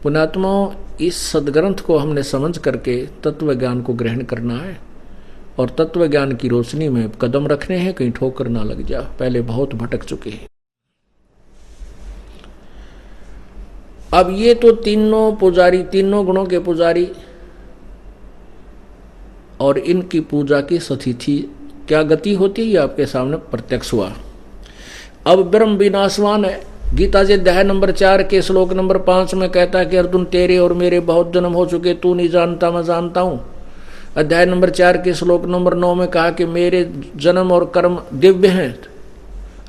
पुण्यात्माओं, इस सदग्रंथ को हमने समझ करके तत्व ज्ञान को ग्रहण करना है और तत्व ज्ञान की रोशनी में कदम रखने हैं, कहीं ठोकर ना लग जा। पहले बहुत भटक चुके हैं। अब ये तो तीनों पुजारी, तीनों गुणों के पुजारी और इनकी पूजा की सतिथि क्या गति होती है, ये आपके सामने प्रत्यक्ष हुआ। अब ब्रह्म विनाशवान है। गीता जी अध्याय नंबर 4 के श्लोक नंबर 5 में कहता है कि अर्जुन तेरे और मेरे बहुत जन्म हो चुके, तू नहीं जानता मैं जानता हूँ। अध्याय नंबर 4 के श्लोक नंबर 9 में कहा कि मेरे जन्म और कर्म दिव्य हैं,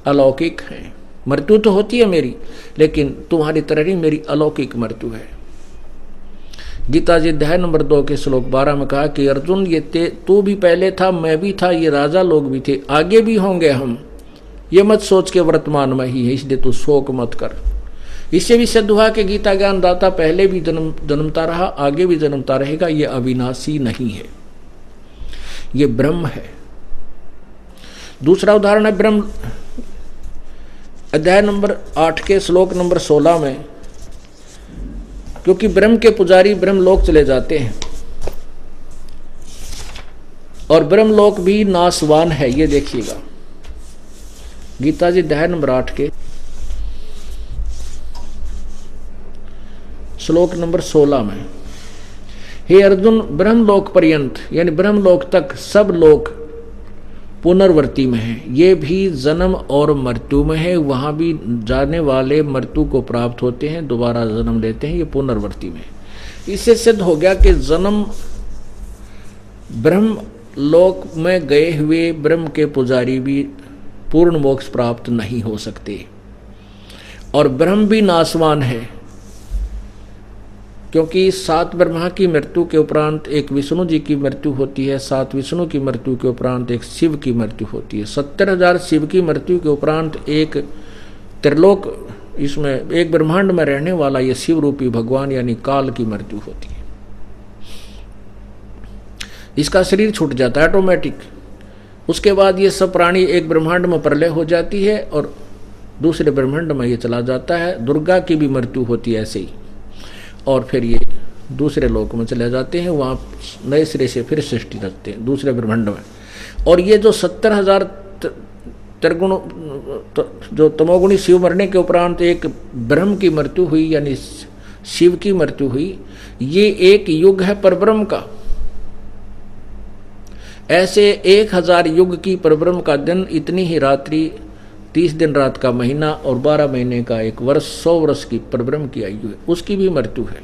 अलौकिक हैं। मृत्यु तो होती है मेरी, लेकिन तुम्हारी तरह नहीं, मेरी अलौकिक मृत्यु है। गीता जी अध्याय नंबर 2 के श्लोक 12 में कहा कि अर्जुन ये तू भी पहले था, मैं भी था, ये राजा लोग भी थे, आगे भी होंगे हम। ये मत सोच के वर्तमान में ही है, इसलिए तू शोक मत कर। इससे भी सिद्ध हुआ कि गीता ज्ञान दाता पहले भी जन्मता रहा, आगे भी जन्मता रहेगा। ये अविनाशी नहीं है, ये ब्रह्म है। दूसरा उदाहरण है ब्रह्म अध्याय नंबर 8 के श्लोक नंबर 16 में, क्योंकि ब्रह्म के पुजारी ब्रह्मलोक चले जाते हैं और ब्रह्मलोक भी नाशवान है। ये देखिएगा गीता जी अध्याय नंबर 8 के श्लोक नंबर 16 में, हे अर्जुन ब्रह्मलोक पर्यंत यानी ब्रह्मलोक तक सब लोग पुनर्वर्ती में है, ये भी जन्म और मृत्यु में है। वहां भी जाने वाले मृत्यु को प्राप्त होते हैं, दोबारा जन्म लेते हैं, ये पुनर्वर्ती में। इससे सिद्ध हो गया कि जन्म ब्रह्म लोक में गए हुए ब्रह्म के पुजारी भी पूर्ण मोक्ष प्राप्त नहीं हो सकते और ब्रह्म भी नाशवान है, क्योंकि 7 ब्रह्मा की मृत्यु के उपरांत एक विष्णु जी की मृत्यु होती है, 7 विष्णु की मृत्यु के उपरांत एक शिव की मृत्यु होती है, 70,000 शिव की मृत्यु के उपरांत एक त्रिलोक, इसमें एक ब्रह्मांड में रहने वाला ये शिव रूपी भगवान यानी काल की मृत्यु होती है। इसका शरीर छूट जाता है ऑटोमेटिक। उसके बाद ये सब प्राणी एक ब्रह्मांड में प्रलय हो जाती है और दूसरे ब्रह्मांड में ये चला जाता है। दुर्गा की भी मृत्यु होती है ऐसे ही, और फिर ये दूसरे लोक में चले जाते हैं, वहाँ नए सिरे से फिर सृष्टि रचते हैं दूसरे ब्रह्मांड में। और ये जो 70,000 त्रिगुण जो तमोगुणी शिव मरने के उपरांत एक ब्रह्म की मृत्यु हुई यानी शिव की मृत्यु हुई, ये एक युग है परब्रह्म का। ऐसे 1000 युग की परब्रह्म का दिन, इतनी ही रात्रि, 30 दिन रात का महीना और 12 महीने का एक वर्ष, 100 वर्ष की परब्रह्म की आयु है, उसकी भी मृत्यु है।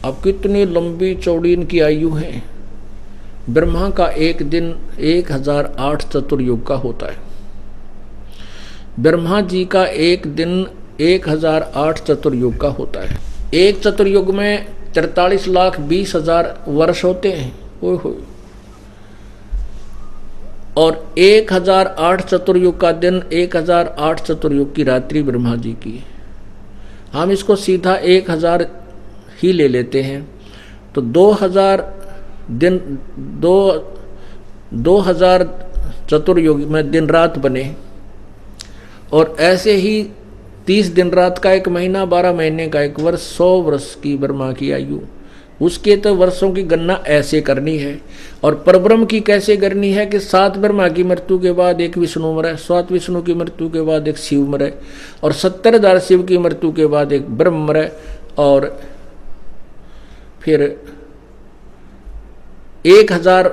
अब कितनी लंबी चौड़ी इनकी आयु है, ब्रह्मा का एक दिन 1008 चतुर्युग का होता है। ब्रह्मा जी का एक दिन 1008 चतुर्युग का होता है। एक चतुर्युग में 43,20,000 वर्ष होते हैं। ओए होए। और 1008 चतुर्युग का दिन, 1008 चतुर्युग की रात्रि ब्रह्मा जी की। हम इसको सीधा 1000 ही ले लेते हैं, तो 2000 दिन 2000 चतुर्युग में दिन रात बने। और ऐसे ही 30 दिन रात का एक महीना, 12 महीने का एक वर्ष, 100 वर्ष की ब्रह्मा की आयु। उसके तो वर्षों की गणना ऐसे करनी है। और परब्रह्म की कैसे करनी है कि 7 ब्रह्मा की मृत्यु के बाद एक विष्णु मरे, 7 विष्णु की मृत्यु के बाद एक शिव मरे, और 70,000 शिव की मृत्यु के बाद एक ब्रह्म मरे, और फिर 1000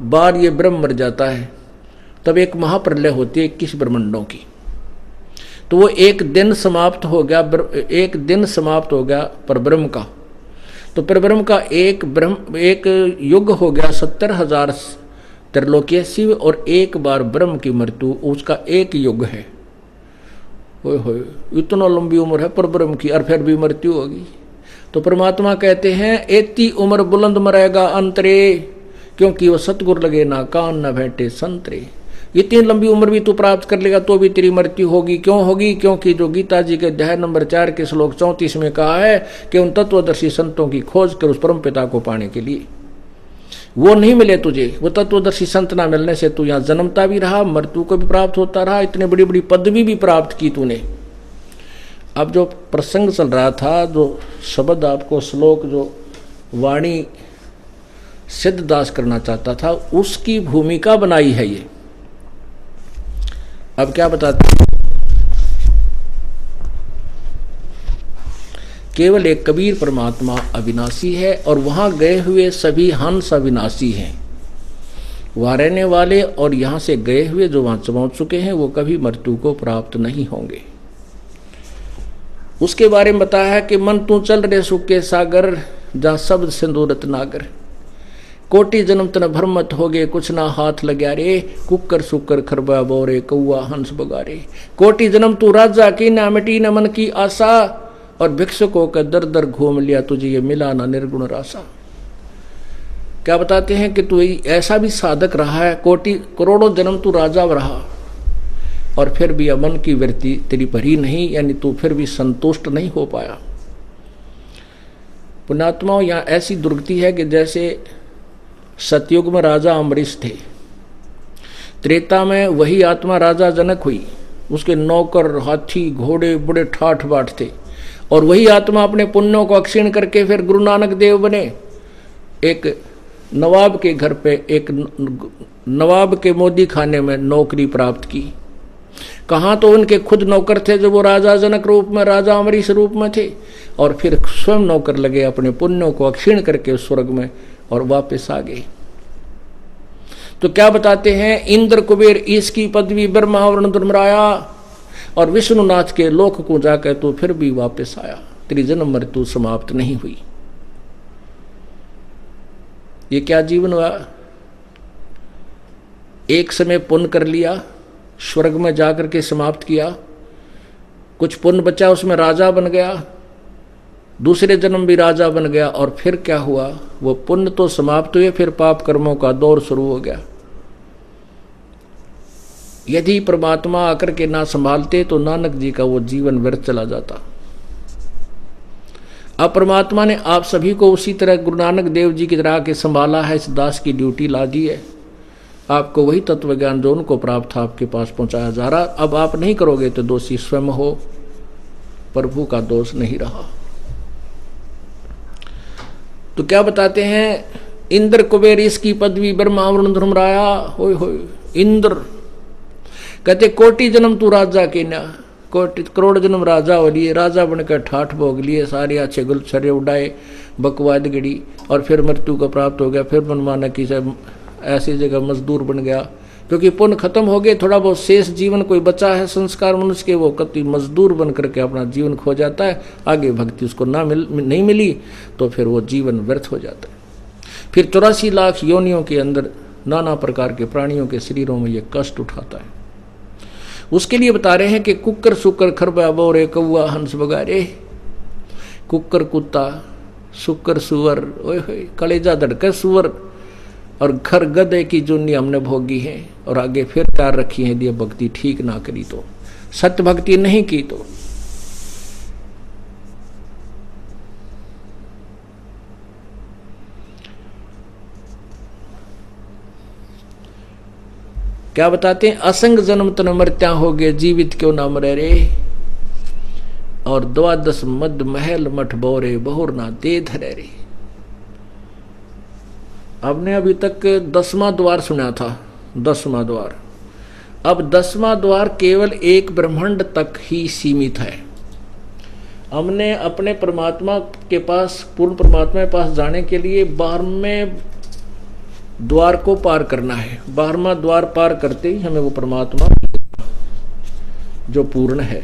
बार ये ब्रह्म मर जाता है, तब एक महाप्रलय होती है 21 ब्रह्मांडों की। तो वो एक दिन समाप्त हो गया, एक दिन समाप्त हो गया परब्रह्म का। तो परब्रह्म का एक युग हो गया 70,000 त्रिलोकीय शिव, और एक बार ब्रह्म की मृत्यु, उसका एक युग है। ओए होए, इतना लंबी उम्र है परब्रह्म की, और फिर भी मृत्यु होगी। तो परमात्मा कहते हैं एती उम्र बुलंद मरेगा अंतरे, क्योंकि वो सतगुर लगे ना कान न बैठे संतरे। इतनी लंबी उम्र भी तू प्राप्त कर लेगा तो भी तेरी मृत्यु होगी। क्यों होगी? क्योंकि जो गीता जी के अध्याय नंबर 4 के श्लोक 34 में कहा है कि उन तत्वदर्शी संतों की खोज कर उस परम पिता को पाने के लिए, वो नहीं मिले तुझे, वो तत्वदर्शी संत ना मिलने से तू यहाँ जन्मता भी रहा, मृत्यु को भी प्राप्त होता रहा, इतनी बड़ी बड़ी पदवी भी प्राप्त की तूने। अब जो प्रसंग चल रहा था, जो शब्द आपको श्लोक, जो वाणी सिद्धदास करना चाहता था, उसकी भूमिका बनाई है ये। अब क्या बताते हैं? केवल एक कबीर परमात्मा अविनाशी है, और वहां गए हुए सभी हंस अविनाशी हैं। वहां रहने वाले और यहां से गए हुए जो वहां पहुंच चुके हैं, वो कभी मृत्यु को प्राप्त नहीं होंगे। उसके बारे में बताया है कि मन तू चल रे सुख के सागर, जहां शब्द सिंदूरत नागर, कोटि जन्म तन भ्रमत हो गए, कुछ ना हाथ लग्या रे, कुकर सुकर खरबा बोरे, कौआ हंस बगारे। कोटि जन्म तू राजा की, ना मिटी न मन की आशा, और भिक्षुकों का दर दर घूम लिया, तुझे ये मिला ना निर्गुण रासा। क्या बताते हैं कि तू ऐसा भी साधक रहा है, कोटि करोड़ों जन्म तू राजा रहा, और फिर भी मन की वृत्ति तेरी भरी नहीं, यानी तू फिर भी संतुष्ट नहीं हो पाया। पुण्यात्माओं, यहाँ ऐसी दुर्गति है कि जैसे सतयुग में राजा अम्बरीश थे, त्रेता में वही आत्मा राजा जनक हुई, उसके नौकर हाथी घोड़े बड़े ठाठ बाट थे, और वही आत्मा अपने पुण्यों को अक्षीण करके फिर गुरु नानक देव बने। एक नवाब के घर पे, एक नवाब के मोदी खाने में नौकरी प्राप्त की। कहाँ तो उनके खुद नौकर थे जो वो राजा जनक रूप में, राजा अम्बरीश रूप में थे, और फिर स्वयं नौकर लगे अपने पुण्यों को अक्षीण करके स्वर्ग में, और वापस आ गए। तो क्या बताते हैं? इंद्र कुबेर इसकी पदवी ब्रह्मा वरुण धर्मराया, और विष्णुनाथ के लोक को जाकर तो फिर भी वापस आया, तेरी जन्म मृत्यु समाप्त नहीं हुई। ये क्या जीवन हुआ? एक समय पुण्य कर लिया, स्वर्ग में जाकर के समाप्त किया, कुछ पुण्य बचा, उसमें राजा बन गया, दूसरे जन्म भी राजा बन गया, और फिर क्या हुआ? वो पुण्य तो समाप्त हुए, फिर पाप कर्मों का दौर शुरू हो गया। यदि परमात्मा आकर के ना संभालते तो नानक जी का वो जीवन व्यर्थ चला जाता। अब परमात्मा ने आप सभी को उसी तरह गुरु नानक देव जी की तरह के संभाला है, इस दास की ड्यूटी ला दी है। आपको वही तत्व ज्ञान जो उनको प्राप्त था आपके पास पहुंचाया जा रहा। अब आप नहीं करोगे तो दोषी स्वयं हो, प्रभु का दोष नहीं रहा। तो क्या बताते हैं? इंद्र कुबेर इसकी पदवी ब्रह्मा वरुण धर्मराया। होय होय, इंद्र कहते कोटि जन्म तू राजा के ना, कोटि करोड़ जन्म राजा हो लिए, राजा बनकर ठाठ भोग लिए, सारे अच्छे गुलछरे उड़ाए, बकवाद गिड़ी, और फिर मृत्यु को प्राप्त हो गया। फिर मनमाना की ऐसी जगह मजदूर बन गया, क्योंकि पुण्य खत्म हो गए, थोड़ा बहुत शेष जीवन कोई बचा है संस्कार मनुष्य के, वो कति मजदूर बन करके अपना जीवन खो जाता है। आगे भक्ति उसको नहीं मिली तो फिर वो जीवन व्यर्थ हो जाता है। फिर 84 लाख योनियों के अंदर नाना प्रकार के प्राणियों के शरीरों में ये कष्ट उठाता है। उसके लिए बता रहे हैं कि कुकर सुकर खरबा बोरे कौआ हंस बगारे, कुकर कुत्ता सुकर सुअर, ओए होए कलेजा धड़के सुअर और घर गधे की जुन्नी हमने भोगी है। और आगे फिर तैयार रखी है यदि भक्ति ठीक ना करी तो, सत्य भक्ति नहीं की तो। क्या बताते हैं, असंग जन्म तन मृत्या हो गए जीवित क्यों ना मरे रे, और 12 मद महल मठ बोरे बहुर ना दे धरे रे। आपने अभी तक 10वां द्वार सुना था, 10वां द्वार। अब 10वां द्वार केवल एक ब्रह्मांड तक ही सीमित है। हमने अपने परमात्मा के पास, पूर्ण परमात्मा के पास जाने के लिए 12वें द्वार को पार करना है। 12वां द्वार पार करते ही हमें वो परमात्मा जो पूर्ण है।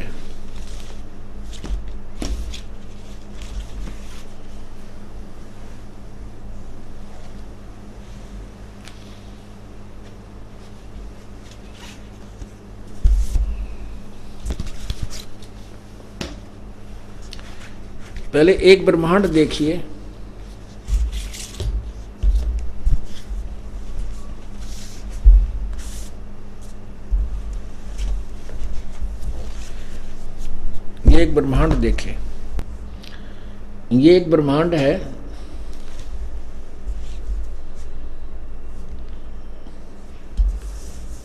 पहले एक ब्रह्मांड देखिए, ये एक ब्रह्मांड देखें, ये एक ब्रह्मांड है।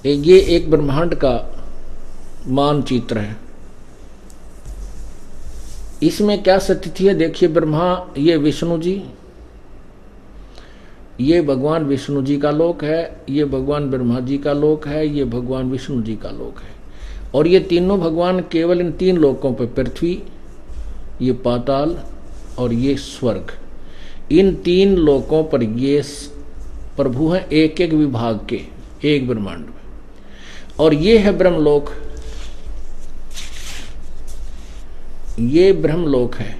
ये एक ब्रह्मांड का मानचित्र है। इसमें क्या स्थिति है देखिए, ब्रह्मा, ये विष्णु जी, ये भगवान विष्णु जी का लोक है, ये भगवान ब्रह्मा जी का लोक है, ये भगवान विष्णु जी का लोक है। और ये तीनों भगवान केवल इन 3 लोकों पर, पृथ्वी, ये पाताल और ये स्वर्ग, इन 3 लोकों पर ये प्रभु हैं, एक एक विभाग के, एक ब्रह्मांड में। और ये है ब्रह्मलोक, ये ब्रह्मलोक है।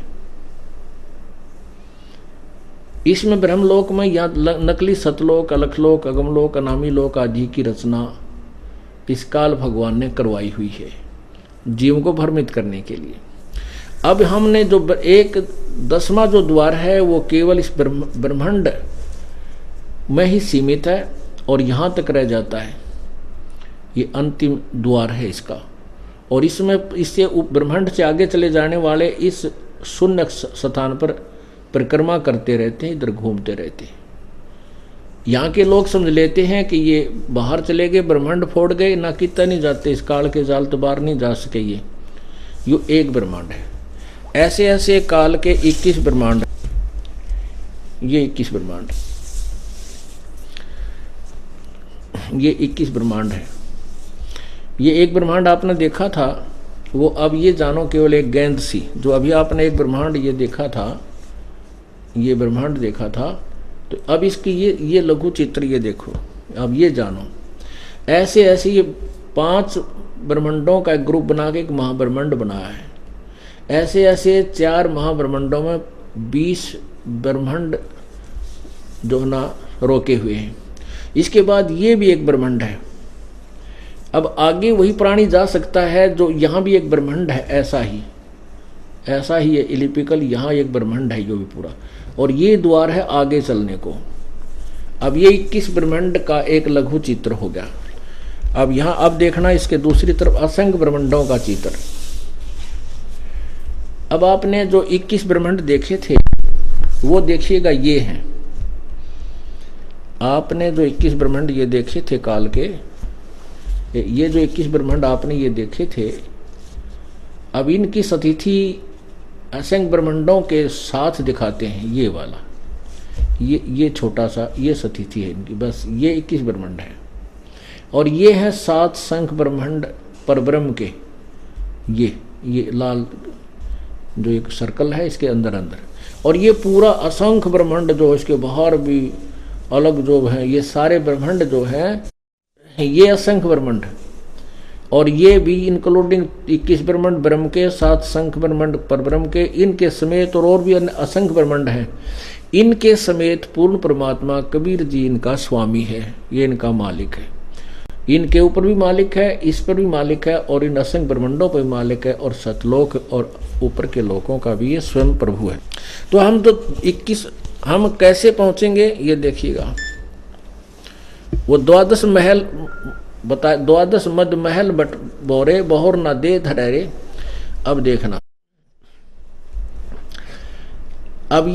इसमें ब्रह्मलोक में यहाँ नकली सतलोक, अलखलोक, अगमलोक, अनामी लोक आदि की रचना इस काल भगवान ने करवाई हुई है जीव को भ्रमित करने के लिए। अब हमने जो एक 10वां जो द्वार है वो केवल इस ब्रह्मांड में ही सीमित है और यहाँ तक रह जाता है। ये अंतिम द्वार है इसका। और इसमें इससे ब्रह्मांड से आगे चले जाने वाले इस शून्य स्थान पर परिक्रमा करते रहते हैं, इधर घूमते रहते हैं। यहाँ के लोग समझ लेते हैं कि ये बाहर चले गए, ब्रह्मांड फोड़ गए, ना कितना नहीं जाते, इस काल के जाल तो बाहर नहीं जा सके। ये एक ब्रह्मांड है। ऐसे ऐसे काल के 21 ब्रह्मांड, ये 21 ब्रह्मांड, ये 21 ब्रह्मांड है। ये एक ब्रह्मांड आपने देखा था, वो अब ये जानो केवल एक गेंद सी, जो अभी आपने एक ब्रह्मांड ये देखा था, ये ब्रह्मांड देखा था, तो अब इसकी ये लघु चित्र ये देखो, अब ये जानो। ऐसे ऐसे ये 5 ब्रह्मांडों का एक ग्रुप बना के एक महाब्रह्मांड बनाया है। ऐसे ऐसे 4 महाब्रह्मांडों में 20 ब्रह्मांड जो ना रोके हुए हैं। इसके बाद ये भी एक ब्रह्मांड है। अब आगे वही प्राणी जा सकता है जो यहाँ भी एक ब्रह्मांड है, ऐसा ही है इलिपिकल, यहाँ एक ब्रह्मांड है जो भी पूरा। और ये द्वार है आगे चलने को। अब ये 21 ब्रह्मांड का एक लघु चित्र हो गया। अब यहाँ अब देखना इसके दूसरी तरफ असंख्य ब्रह्मांडों का चित्र। अब आपने जो 21 ब्रह्मांड देखे थे वो देखिएगा, ये हैं। आपने जो 21 ब्रह्मांड ये देखे थे काल के, ये जो 21 ब्रह्मांड आपने ये देखे थे, अब इनकी स्थिति असंख्य ब्रह्मांडों के साथ दिखाते हैं। ये वाला ये छोटा सा ये स्थिति है इनकी, बस ये 21 ब्रह्मांड है। और ये है 7 संख्य ब्रह्मांड परब्रह्म के, ये लाल जो एक सर्कल है इसके अंदर अंदर। और ये पूरा असंख्य ब्रह्मांड जो इसके बाहर भी अलग जो है, ये सारे ब्रह्मांड जो है ये असंख्य ब्रह्मांड है। और ये भी इंक्लूडिंग 21 ब्रह्मांड ब्रह्म के, 7 शंख ब्रह्मांड परब्रह्म के, इनके समेत और भी असंख्य ब्रह्मांड हैं, इनके समेत पूर्ण परमात्मा कबीर जी इनका स्वामी है, ये इनका मालिक है। इनके ऊपर भी मालिक है, इस पर भी मालिक है, और इन असंख्य ब्रह्मांडों पर भी मालिक है, और सतलोक और ऊपर के लोकों का भी ये स्वयं प्रभु है। तो हम तो 21 हम कैसे पहुंचेंगे ये देखिएगा। वो 12 महल बता, 12 मद महल बट बोरे बहुर न दे धरे। अब देखना, अब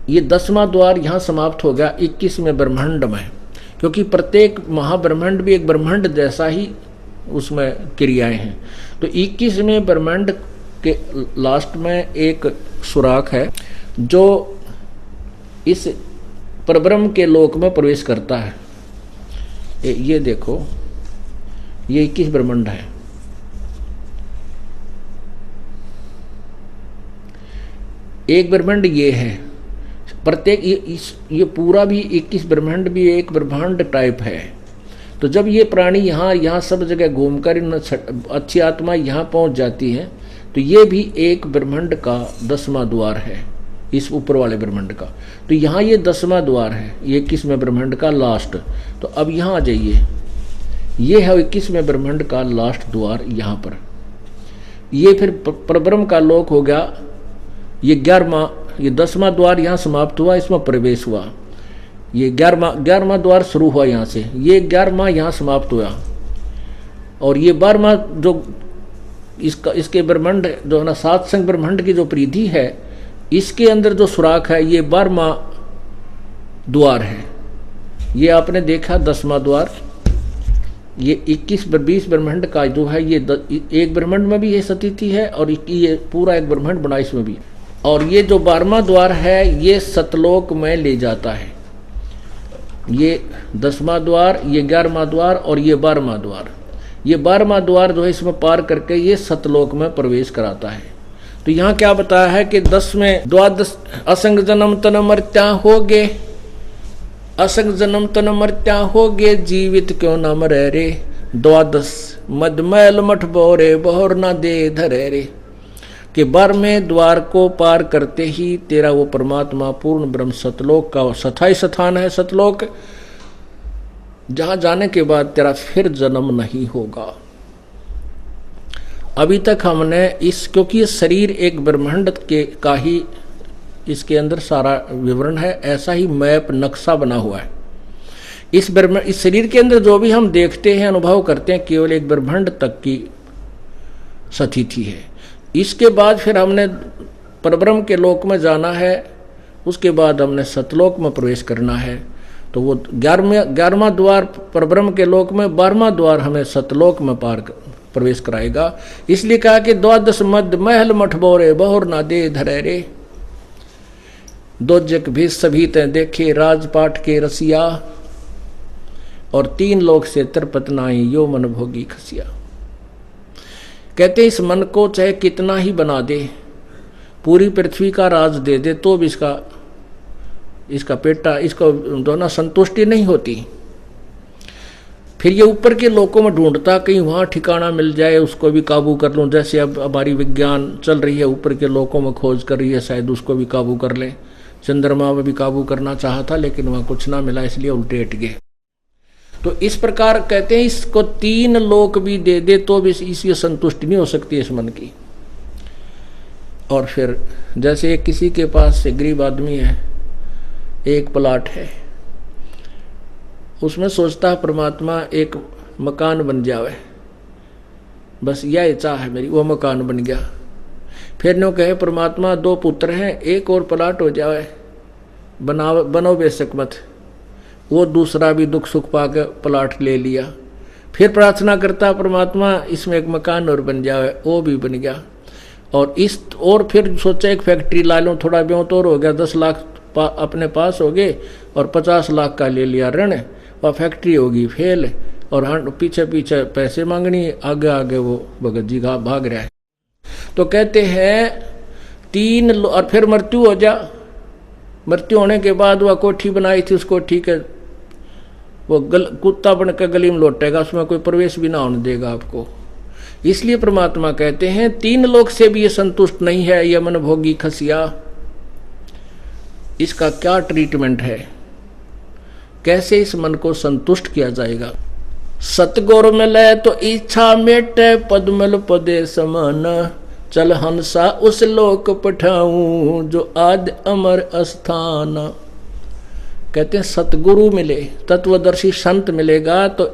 ये 10वां द्वार यहां समाप्त हो गया 21वें ब्रह्मांड में, क्योंकि प्रत्येक महाब्रह्मांड भी एक ब्रह्मांड जैसा ही उसमें क्रियाएं हैं। तो 21वें ब्रह्मांड के लास्ट में एक सुराख है जो इस परब्रह्म के लोक में प्रवेश करता है। ये देखो, ये 21 ब्रह्मांड है। एक ब्रह्मांड ये है, प्रत्येक ये पूरा भी 21 ब्रह्मांड भी एक ब्रह्मांड टाइप है। तो जब ये प्राणी यहाँ सब जगह घूमकर इन अच्छी आत्मा यहाँ पहुँच जाती है, तो ये भी एक ब्रह्मांड का 10वां द्वार है, इस ऊपर वाले ब्रह्मांड का। तो यहाँ ये 10वां द्वार है, ये 21वें ब्रह्मांड का लास्ट। तो अब यहाँ आ जाइए, ये है 21वें ब्रह्मांड का लास्ट द्वार यहाँ पर। ये फिर परब्रह्म का लोक हो गया। ये 10वां द्वार यहाँ समाप्त हुआ, इसमें प्रवेश हुआ। ये 11वां द्वार शुरू हुआ यहाँ से, ये 11वां यहाँ समाप्त हुआ। और ये 12वां जो इसके ब्रह्मांड जो है ना, 7 संख्य ब्रह्मांड की जो परिधि है, इसके अंदर जो सुराख है, ये 12वां द्वार है। ये आपने देखा 10वां द्वार। ये 21-20 ब्रह्मांड का जो है, ये एक ब्रह्मांड में भी ये स्थिति है, और ये पूरा एक ब्रह्मांड बना इसमें भी। और ये जो 12वां द्वार है, ये सतलोक में ले जाता है। ये 10वां द्वार, ये 11वां द्वार और ये 12वां द्वार। ये 12वां द्वार जो है, इसमें पार करके ये सतलोक में प्रवेश कराता है। तो यहाँ क्या बताया है कि 10वें 12 असंग जन्म तन मर्त्या होगे, असंग जन्म तन मर्त्या होगे, जीवित क्यों न मरे रे, 12 मदमैल मठ बोरे बहुर न दे धरे रे। कि 12वें द्वार को पार करते ही तेरा वो परमात्मा पूर्ण ब्रह्म सतलोक का स्थायी स्थान है, सतलोक, जहां जाने के बाद तेरा फिर जन्म नहीं होगा। अभी तक हमने क्योंकि ये शरीर एक ब्रह्मांड के का ही इसके अंदर सारा विवरण है, ऐसा ही मैप नक्शा बना हुआ है। इस शरीर के अंदर जो भी हम देखते हैं, अनुभव करते हैं, केवल एक ब्रह्मांड तक की स्थिति है। इसके बाद फिर हमने परब्रह्म के लोक में जाना है, उसके बाद हमने सतलोक में प्रवेश करना है। तो वो 11वां द्वार परब्रह्म के लोक में, 12वां द्वार हमें सतलोक में प्रवेश कराएगा। इसलिए कहा कि 12 मद महल मठ बोरे बहुर ना दे धरे रे, दोजक भी सभी ते देखे राजपाट के रसिया, और 3 लोक से तरपत नाई यो मन भोगी खसिया। कहते इस मन को चाहे कितना ही बना दे, पूरी पृथ्वी का राज दे दे, तो भी इसका पेटा, इसको दोनों संतुष्टि नहीं होती। फिर ये ऊपर के लोकों में ढूंढता, कहीं वहाँ ठिकाना मिल जाए, उसको भी काबू कर लूँ। जैसे अब हमारी विज्ञान चल रही है, ऊपर के लोकों में खोज कर रही है, शायद उसको भी काबू कर ले। चंद्रमा में भी काबू करना चाहा था, लेकिन वहाँ कुछ ना मिला, इसलिए उल्टे हट गए। तो इस प्रकार कहते हैं इसको 3 लोक भी दे दे तो भी इसकी संतुष्टि नहीं हो सकती इस मन की। और फिर जैसे किसी के पास से गरीब आदमी है, एक प्लाट है, उसमें सोचता है परमात्मा एक मकान बन जावे, बस यह चाह है मेरी, वो मकान बन गया। फिर नो कहे परमात्मा 2 पुत्र हैं, एक और प्लाट हो जावे, बनो बेशक मत। वो दूसरा भी दुख सुख पाकर प्लाट ले लिया। फिर प्रार्थना करता परमात्मा इसमें एक मकान और बन जावे, वो भी बन गया। और फिर सोचा एक फैक्ट्री ला लूँ, थोड़ा ब्योत और हो गया, 10 लाख अपने पास हो गए, और 50 लाख का ले लिया ऋण, और फैक्ट्री होगी फेल, और पीछे पीछे पैसे मांगनी, आगे आगे वो भगत जी का भाग रहा है। तो कहते हैं 3 और फिर मृत्यु हो जा। मृत्यु होने के बाद वह कोठी बनाई थी, उस कोठी के वो कुत्ता बन कर गली में लौटेगा, उसमें कोई प्रवेश भी ना होने देगा आपको। इसलिए परमात्मा कहते हैं 3 लोक से भी ये संतुष्ट नहीं है, ये मन भोगी खसिया। इसका क्या ट्रीटमेंट है, कैसे इस मन को संतुष्ट किया जाएगा? सतगुर मिले तो इच्छा मेटे, पद्मल पदे समान, चल हंसा उस लोक पठाऊं, जो आदि अमर अस्थान। कहते हैं सतगुरु मिले, तत्वदर्शी संत मिलेगा तो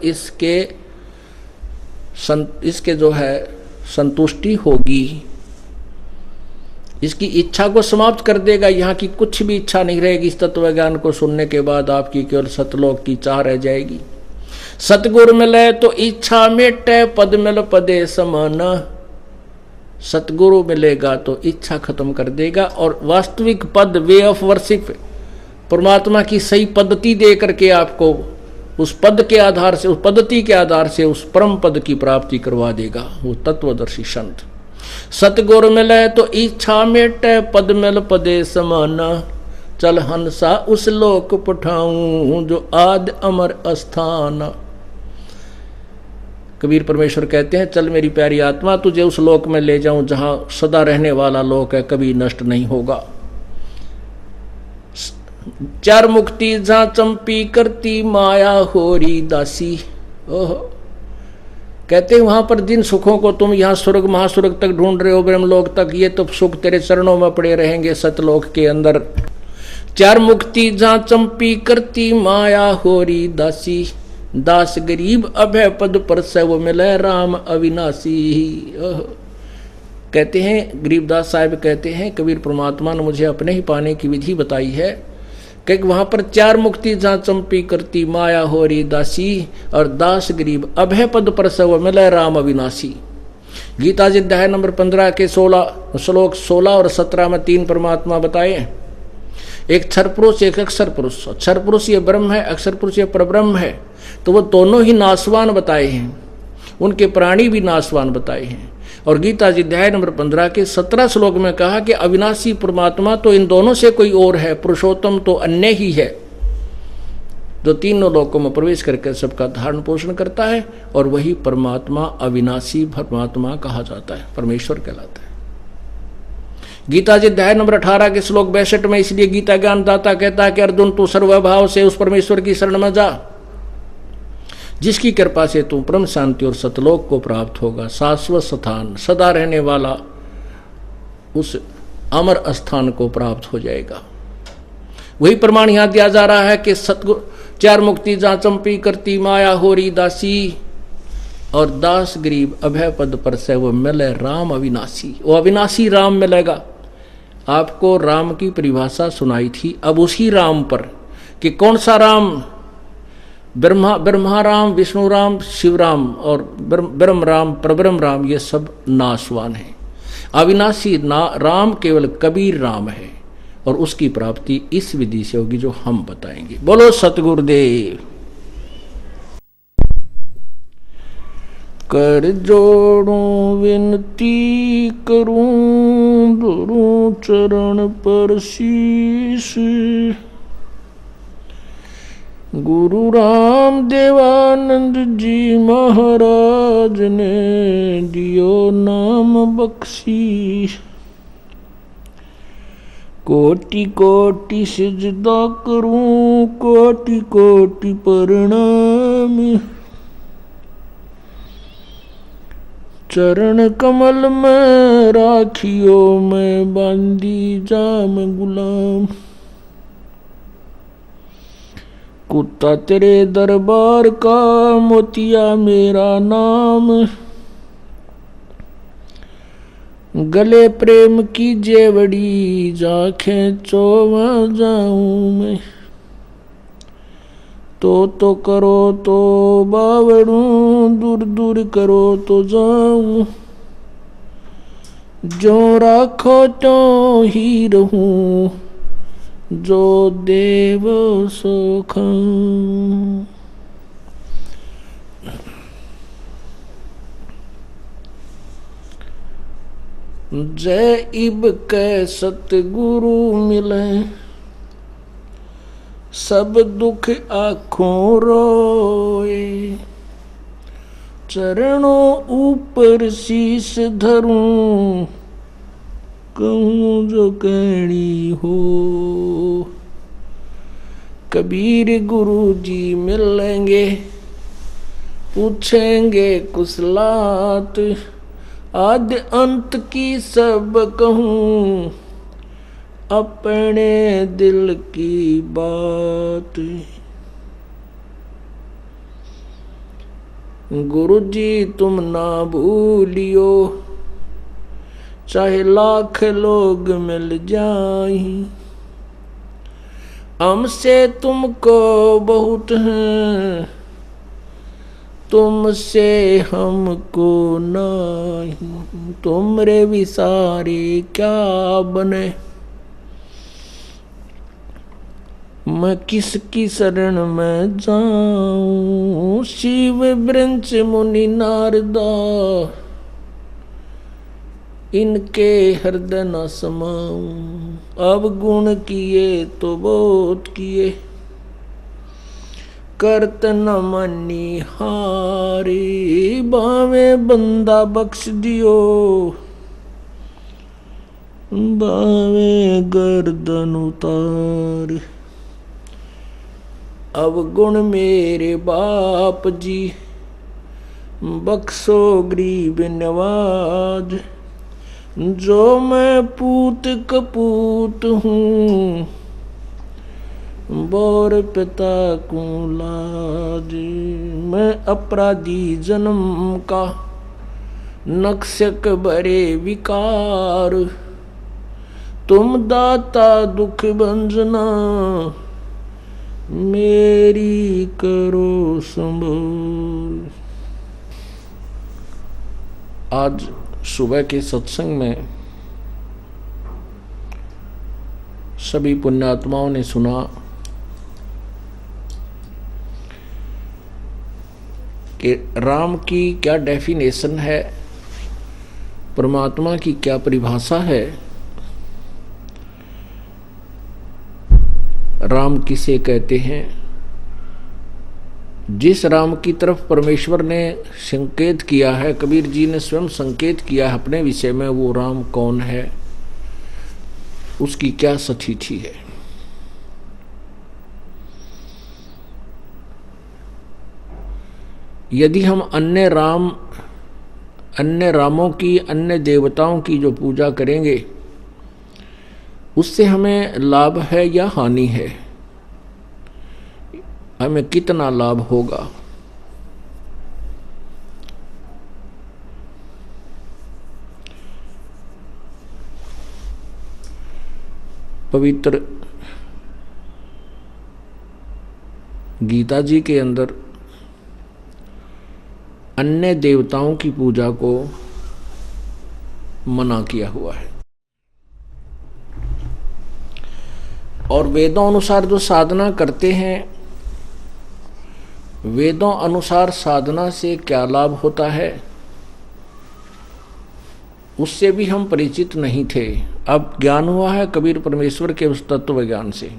इसके जो है संतुष्टि होगी, इसकी इच्छा को समाप्त कर देगा। यहाँ की कुछ भी इच्छा नहीं रहेगी। इस तत्व ज्ञान को सुनने के बाद आपकी केवल सतलोक की चाह रह जाएगी। सतगुरु मिले तो इच्छा मेटे, पद मिल पदे समान। सतगुरु मिलेगा तो इच्छा खत्म कर देगा और वास्तविक पद, वे ऑफ वर्शिप, परमात्मा की सही पद्धति दे करके आपको उस पद के आधार से, उस पद्धति के आधार से उस परम पद की प्राप्ति करवा देगा वो तत्वदर्शी संत। सतगुर मिले तो इच्छा मेटे, पद मिल पदे समान, चल हंसा उस लोक पठाऊं, जो आदि अमर अस्थान। कबीर परमेश्वर कहते हैं चल मेरी प्यारी आत्मा, तुझे उस लोक में ले जाऊं जहां सदा रहने वाला लोक है, कभी नष्ट नहीं होगा। 4 मुक्ति जहां चंपी करती, माया होरी दासी। ओह, कहते हैं वहां पर जिन सुखों को तुम यहाँ स्वर्ग महास्वर्ग तक ढूंढ रहे हो, ब्रह्मलोक तक, ये तो सुख तेरे चरणों में पड़े रहेंगे सतलोक के अंदर। 4 मुक्ति जहां चंपी करती, माया होरी दासी, दास गरीब अभय पद पर से वो मिले राम अविनाशी। कहते हैं गरीबदास साहिब कहते हैं कबीर परमात्मा ने मुझे अपने ही पाने की विधि बताई है कि वहां पर 4 मुक्ति जहां चंपी करती, माया होरी दासी, और दास गरीब अभय पद पर से वो मिले राम अविनाशी। गीता जी अध्याय नंबर 15 के 16 श्लोक 16 और 17 में 3 परमात्मा बताए। एक क्षर पुरुष, एक अक्षर पुरुष। अक्षर पुरुष ये ब्रह्म है, अक्षर पुरुष ये परब्रह्म है। तो वो दोनों ही नाशवान बताए हैं, उनके प्राणी भी नाशवान बताए हैं। और गीता जी अध्याय नंबर 15 के 17 श्लोक में कहा कि अविनाशी परमात्मा तो इन दोनों से कोई और है, पुरुषोत्तम तो अन्य ही है, जो तीनों लोकों में प्रवेश करके सबका धारण पोषण करता है। और वही परमात्मा अविनाशी परमात्मा कहा जाता है, परमेश्वर कहलाता है। गीता जी अध्याय नंबर 18 के श्लोक 62 में इसलिए गीता ज्ञान दाता कहता है कि अर्जुन तू सर्वभाव से उस परमेश्वर की शरण में जा, जिसकी कृपा से तू परम शांति और सतलोक को प्राप्त होगा, शाश्वत स्थान, सदा रहने वाला उस अमर स्थान को प्राप्त हो जाएगा। वही प्रमाण यहां दिया जा रहा है कि सतगुरु 4 मुक्ति जहां चंपी करती, माया होरी दासी, और दास गरीब अभय पद पर से वो मिले राम अविनाशी। वो अविनाशी राम मिलेगा। आपको राम की परिभाषा सुनाई थी, अब उसी राम पर कि कौन सा राम, ब्रह्मा राम, विष्णु राम, शिव राम और ब्रह्म राम, परब्रह्म राम, ये सब नाशवान है। अविनाशी राम केवल कबीर राम है और उसकी प्राप्ति इस विधि से होगी जो हम बताएंगे। बोलो सतगुरुदेव। कर जोड़ूं विनती करूं, धरूं चरण पर शीश, गुरु राम देवानंद जी महाराज ने दियो नाम बख्शीश। कोटि कोटि सिजदा करूं, कोटि कोटि प्रणाम, चरण कमल में राखियो मैं बांधी जाम गुलाम। कुत्ता तेरे दरबार का, मोतिया मेरा नाम, गले प्रेम की जेवड़ी, जा खींचो वहां जाऊं मैं। तो करो तो बावड़ूं, दूर दूर करो तो जाऊं, जो राखो तो ही रहूं, जो देव सो खाऊं। जय इब कै सतगुरु मिले, सब दुख आँखों रोए, चरणों ऊपर शीश धरूं, कहूँ जो कहनी हो। कबीर गुरु जी मिलेंगे, पूछेंगे कुशलात, आद्य अंत की सब कहूँ, अपने दिल की बात। गुरु जी तुम ना भूलियो, चाहे लाख लोग मिल जाएं, हमसे तुमको बहुत हैं, तुमसे हमको नहीं। तुमरे विसारे क्या बने, मैं किसकी शरण में जाऊं। शिव वृंच मुनि नारदा, इनके हृदय न समाऊं। अब गुण किए तो बहुत किए, करत न मनी हारी। बावे बंदा बख्श दियो, बावे गर्दन उतार। अब गुण मेरे बाप जी, बख्शो गरीब नवाज। जो मैं पूत कपूत हूँ, बोर पिता को लाज। मैं अपराधी जन्म का, नक्शक बरे विकार। तुम दाता दुख भंजना, मेरी करो संभाल। आज सुबह के सत्संग में सभी पुण्यात्माओं ने सुना कि राम की क्या डेफिनेशन है, परमात्मा की क्या परिभाषा है, राम किसे कहते हैं। जिस राम की तरफ परमेश्वर ने संकेत किया है, कबीर जी ने स्वयं संकेत किया है अपने विषय में, वो राम कौन है, उसकी क्या स्थिति है। यदि हम अन्य रामों की, अन्य देवताओं की जो पूजा करेंगे, उससे हमें लाभ है या हानि है, हमें कितना लाभ होगा। पवित्र गीता जी के अंदर अन्य देवताओं की पूजा को मना किया हुआ है, और वेदों अनुसार जो साधना करते हैं, वेदों अनुसार साधना से क्या लाभ होता है, उससे भी हम परिचित नहीं थे। अब ज्ञान हुआ है कबीर परमेश्वर के उस तत्व ज्ञान से।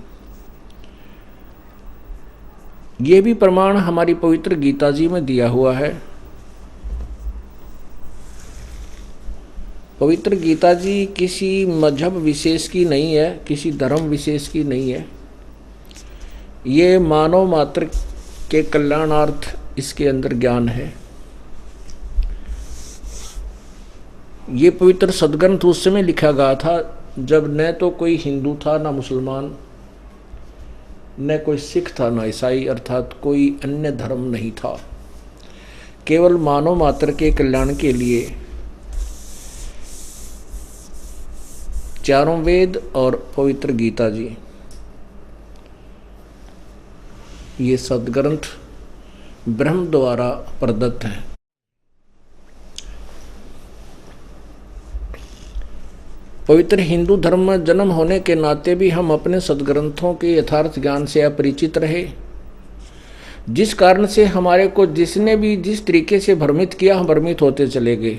ये भी प्रमाण हमारी पवित्र गीता जी में दिया हुआ है। पवित्र गीता जी किसी मजहब विशेष की नहीं है, किसी धर्म विशेष की नहीं है। ये मानव मात्र के कल्याणार्थ इसके अंदर ज्ञान है। ये पवित्र सदग्रंथ उस समय लिखा गया था जब न तो कोई हिंदू था, न मुसलमान, न कोई सिख था, न ईसाई, अर्थात कोई अन्य धर्म नहीं था। केवल मानव मात्र के कल्याण के लिए चारों वेद और पवित्र गीता जी, ये सदग्रंथ ब्रह्म द्वारा प्रदत्त है। पवित्र हिंदू धर्म में जन्म होने के नाते भी हम अपने सदग्रंथों के यथार्थ ज्ञान से अपरिचित रहे, जिस कारण से हमारे को जिसने भी जिस तरीके से भ्रमित किया, हम भ्रमित होते चले गए।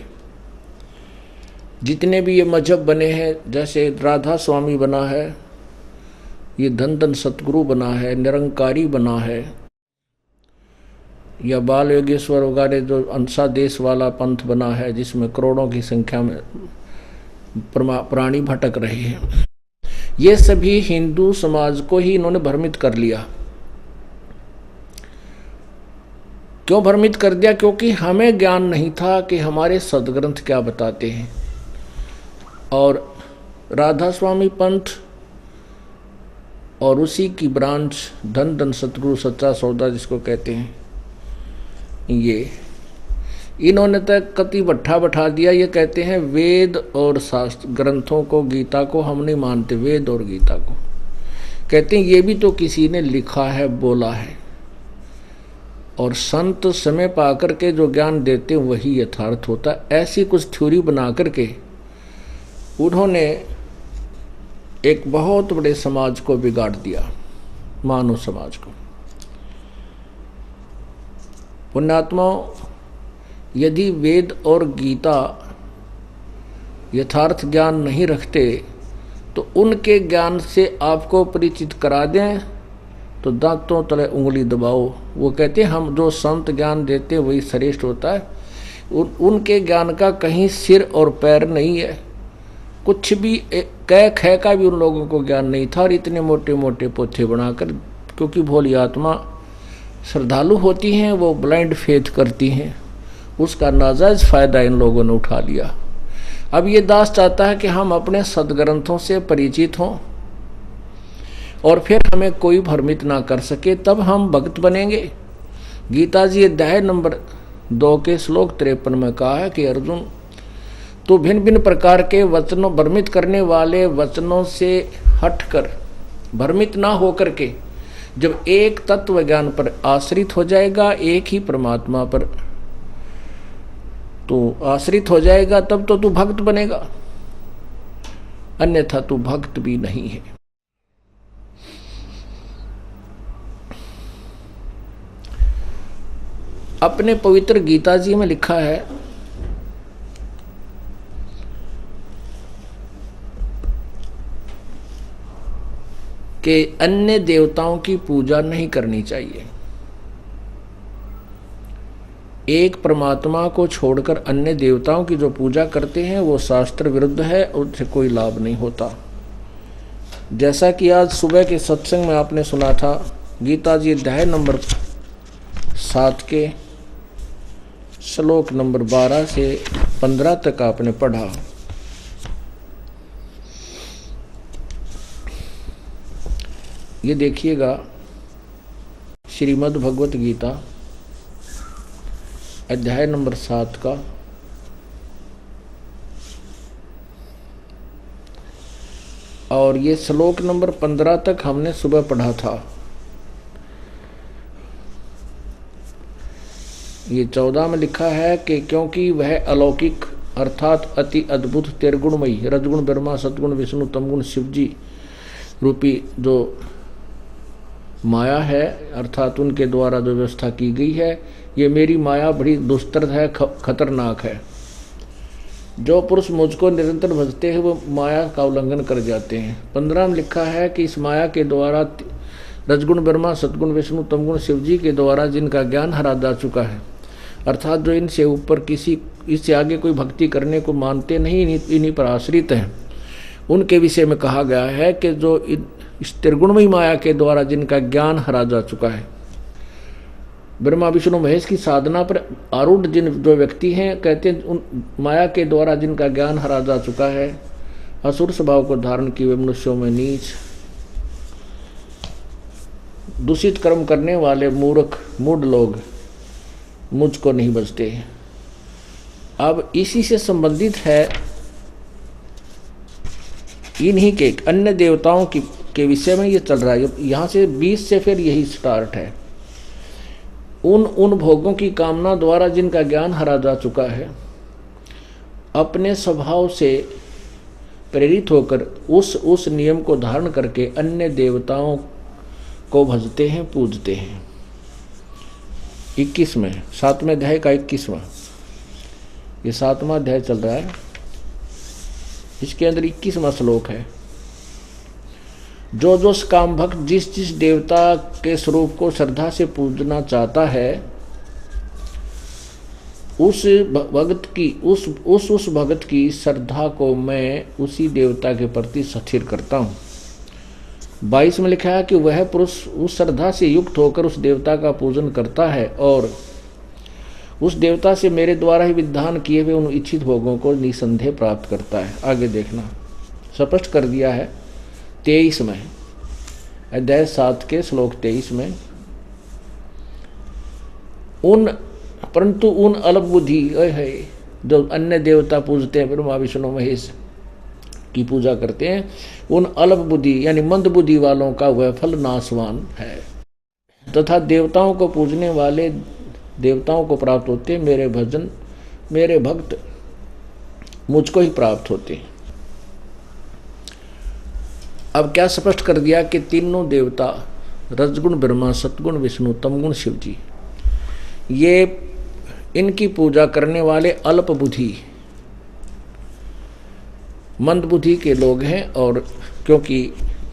जितने भी ये मजहब बने हैं, जैसे राधा स्वामी बना है, ये धन धन सतगुरु बना है, निरंकारी बना है, या बाल योगेश्वर वगैरह जो अंसा देश वाला पंथ बना है जिसमें करोड़ों की संख्या में प्राणी भटक रहे हैं, ये सभी हिंदू समाज को ही इन्होंने भ्रमित कर लिया। क्यों भ्रमित कर दिया? क्योंकि हमें ज्ञान नहीं था कि हमारे सदग्रंथ क्या बताते हैं। और राधा स्वामी पंथ और उसी की ब्रांच धन धन सतगुरु सच्चा सौदा जिसको कहते हैं, ये इन्होंने तक कति भट्ठा बैठा दिया। ये कहते हैं वेद और शास्त्र ग्रंथों को, गीता को हम नहीं मानते, वेद और गीता को कहते हैं ये भी तो किसी ने लिखा है, बोला है, और संत समय पाकर के जो ज्ञान देते हैं वही यथार्थ होता है। ऐसी कुछ थ्योरी बना करके उन्होंने एक बहुत बड़े समाज को बिगाड़ दिया, मानव समाज को। पुण्यात्माओं, यदि वेद और गीता यथार्थ ज्ञान नहीं रखते तो उनके ज्ञान से आपको परिचित करा दें तो दांतों तले उंगली दबाओ। वो कहते हैं हम जो संत ज्ञान देते वही श्रेष्ठ होता है। उनके ज्ञान का कहीं सिर और पैर नहीं है, कुछ भी कह ख का भी उन लोगों को ज्ञान नहीं था। और इतने मोटे मोटे पोथे बनाकर, क्योंकि भोली आत्मा श्रद्धालु होती हैं, वो ब्लाइंड फेथ करती हैं, उसका नाजायज फायदा इन लोगों ने उठा लिया। अब ये दास चाहता है कि हम अपने सदग्रंथों से परिचित हों और फिर हमें कोई भ्रमित ना कर सके, तब हम भक्त बनेंगे। गीता जी अध्याय नंबर 2 के श्लोक 53 में कहा है कि अर्जुन, तो भिन्न भिन्न प्रकार के वचनों, भ्रमित करने वाले वचनों से हटकर, भ्रमित ना होकर के जब एक तत्व ज्ञान पर आश्रित हो जाएगा, एक ही परमात्मा पर तो आश्रित हो जाएगा, तब तो तू भक्त बनेगा, अन्यथा तू भक्त भी नहीं है। अपने पवित्र गीता जी में लिखा है कि अन्य देवताओं की पूजा नहीं करनी चाहिए। एक परमात्मा को छोड़कर अन्य देवताओं की जो पूजा करते हैं वो शास्त्र विरुद्ध है, उससे कोई लाभ नहीं होता। जैसा कि आज सुबह के सत्संग में आपने सुना था, गीता जी अध्याय नंबर 7 के श्लोक नंबर 12 से 15 तक आपने पढ़ा। ये देखिएगा, श्रीमद् भगवत गीता अध्याय नंबर 7 का और ये श्लोक नंबर 15 तक हमने सुबह पढ़ा था। ये 14 में लिखा है कि क्योंकि वह अलौकिक अर्थात अति अद्भुत त्रिगुणमयी, रजगुण ब्रह्मा, सतगुण विष्णु, तमगुण शिव जी रूपी जो माया है, अर्थात उनके द्वारा जो व्यवस्था की गई है, ये मेरी माया बड़ी दुस्तर है, खतरनाक है। जो पुरुष मुझको निरंतर भजते हैं वो माया का उल्लंघन कर जाते हैं। 15 में लिखा है कि इस माया के द्वारा रजगुण ब्रह्मा, सतगुण विष्णु, तमगुण शिव जी के द्वारा जिनका ज्ञान हरा जा चुका है, अर्थात जो इनसे ऊपर किसी, इससे आगे कोई भक्ति करने को मानते नहीं, इन्हीं पर आश्रित हैं, उनके विषय में कहा गया है कि जो इस त्रिगुणमयी माया के द्वारा जिनका ज्ञान हरा जा चुका है, ब्रह्मा विष्णु महेश की साधना पर आरूढ़ जिन जो व्यक्ति हैं, कहते हैं उन माया के द्वारा जिनका ज्ञान हरा जा चुका है, असुर स्वभाव को धारण किए हुए मनुष्यों में नीच, दूषित कर्म करने वाले मूर्ख मूढ़ लोग मुझको नहीं बचते। अब इसी से संबंधित है, इन्हीं के अन्य देवताओं के विषय में ये चल रहा है। यहाँ से 20 से फिर यही स्टार्ट है। उन भोगों की कामना द्वारा जिनका ज्ञान हरा जा चुका है, अपने स्वभाव से प्रेरित होकर उस नियम को धारण करके अन्य देवताओं को भजते हैं, पूजते हैं। 21 में 7वें अध्याय का 21वां, ये 7वां अध्याय चल रहा है, 'इसके अंदर 21वां श्लोक है। जो जो काम भक्त जिस जिस देवता के स्वरूप को श्रद्धा से पूजना चाहता है, उस भगत की उस भगत की श्रद्धा को मैं उसी देवता के प्रति स्थिर करता हूँ। 22 में लिखा है कि वह पुरुष उस श्रद्धा से युक्त होकर उस देवता का पूजन करता है और उस देवता से मेरे द्वारा ही विधान किए हुए उन इच्छित भोगों को निसंदेह प्राप्त करता है। आगे देखना, स्पष्ट कर दिया है 23 में, अध्याय 7 के श्लोक 23 में, परंतु उन अल्प बुद्धि है जो अन्य देवता पूजते हैं, ब्रह्मा विष्णु महेश की पूजा करते हैं, उन अल्प बुद्धि यानी मंद बुद्धि वालों का वह फल नाशवान है, तथा देवताओं को पूजने वाले देवताओं को प्राप्त होते हैं। मेरे भक्त मुझको ही प्राप्त होते हैं। अब क्या स्पष्ट कर दिया कि तीनों देवता, रजगुण ब्रह्मा, सतगुण विष्णु, तमगुण शिव जी, ये इनकी पूजा करने वाले अल्प बुद्धि मंद बुद्धि के लोग हैं, और क्योंकि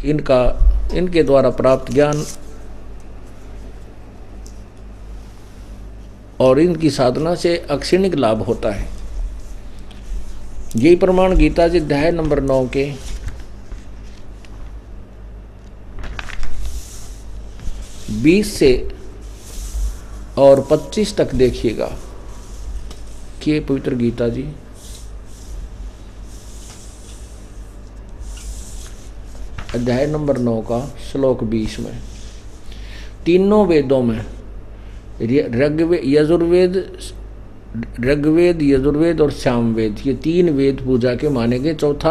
इनके द्वारा प्राप्त ज्ञान और इनकी साधना से अक्षणिक लाभ होता है। यही प्रमाण गीता जी अध्याय नंबर 9 के 20 से और 25 तक देखिएगा कि पवित्र गीता जी अध्याय नंबर 9 का श्लोक 20 में, तीनों वेदों में ऋग्वेद, यजुर्वेद और सामवेद, ये 3 वेद पूजा के माने गए। चौथा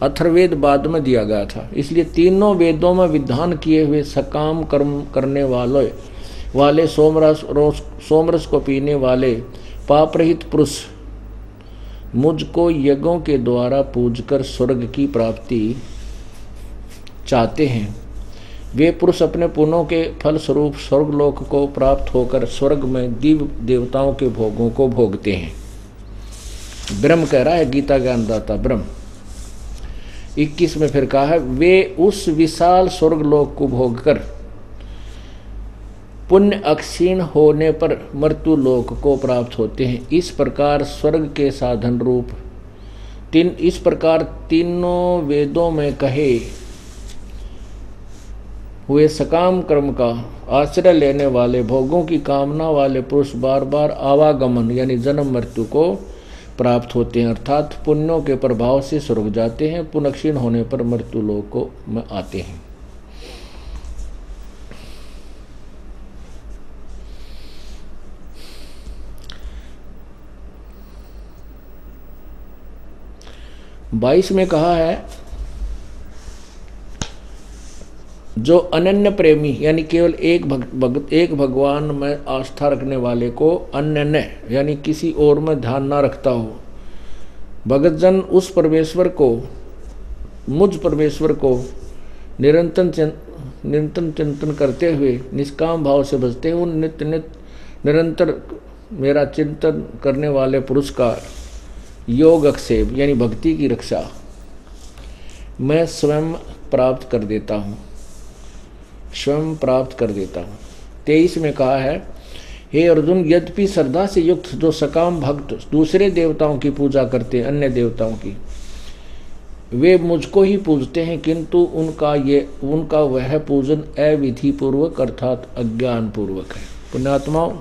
अथर्ववेद बाद में दिया गया था। इसलिए तीनों वेदों में विधान किए हुए सकाम कर्म करने वाले सोमरस को पीने वाले पाप रहित पुरुष मुझको यज्ञों के द्वारा पूजकर स्वर्ग की प्राप्ति चाहते हैं। वे पुरुष अपने पुण्यों के फल स्वरूप स्वर्गलोक को प्राप्त होकर स्वर्ग में दिव्य देवताओं के भोगों को भोगते हैं। ब्रह्म कह रहा है, गीता ज्ञानदाता ब्रह्म। 21 में फिर कहा है, वे उस विशाल स्वर्गलोक को भोगकर पुण्य अक्षीण होने पर मृत्यु लोक को प्राप्त होते हैं। इस प्रकार स्वर्ग के साधन रूप तीनों वेदों में कहे हुए सकाम कर्म का आश्रय लेने वाले भोगों की कामना वाले पुरुष बार बार आवागमन यानी जन्म मृत्यु को प्राप्त होते हैं, अर्थात पुण्यों के प्रभाव से स्वर्ग जाते हैं, पुण्य क्षीण होने पर मृत्यु लोक को में आते हैं। बाईस में कहा है, जो अनन्य प्रेमी यानी केवल एक भगवान में आस्था रखने वाले को अन्य यानी किसी और में ध्यान ना रखता हो, भगतजन उस परमेश्वर को, मुझ परमेश्वर को निरंतर चिंतन करते हुए निष्काम भाव से भजते हैं। उन निरंतर मेरा चिंतन करने वाले पुरुष का योग अक्षेप यानी भक्ति की रक्षा मैं स्वयं प्राप्त कर देता हूँ। 23 में कहा है, हे अर्जुन, यद्यपि श्रद्धा से युक्त जो सकाम भक्त दूसरे देवताओं की पूजा करते हैं, अन्य देवताओं की, वे मुझको ही पूजते हैं, किंतु उनका वह पूजन अविधि पूर्वक अर्थात अज्ञान पूर्वक है। पुण्यात्माओं,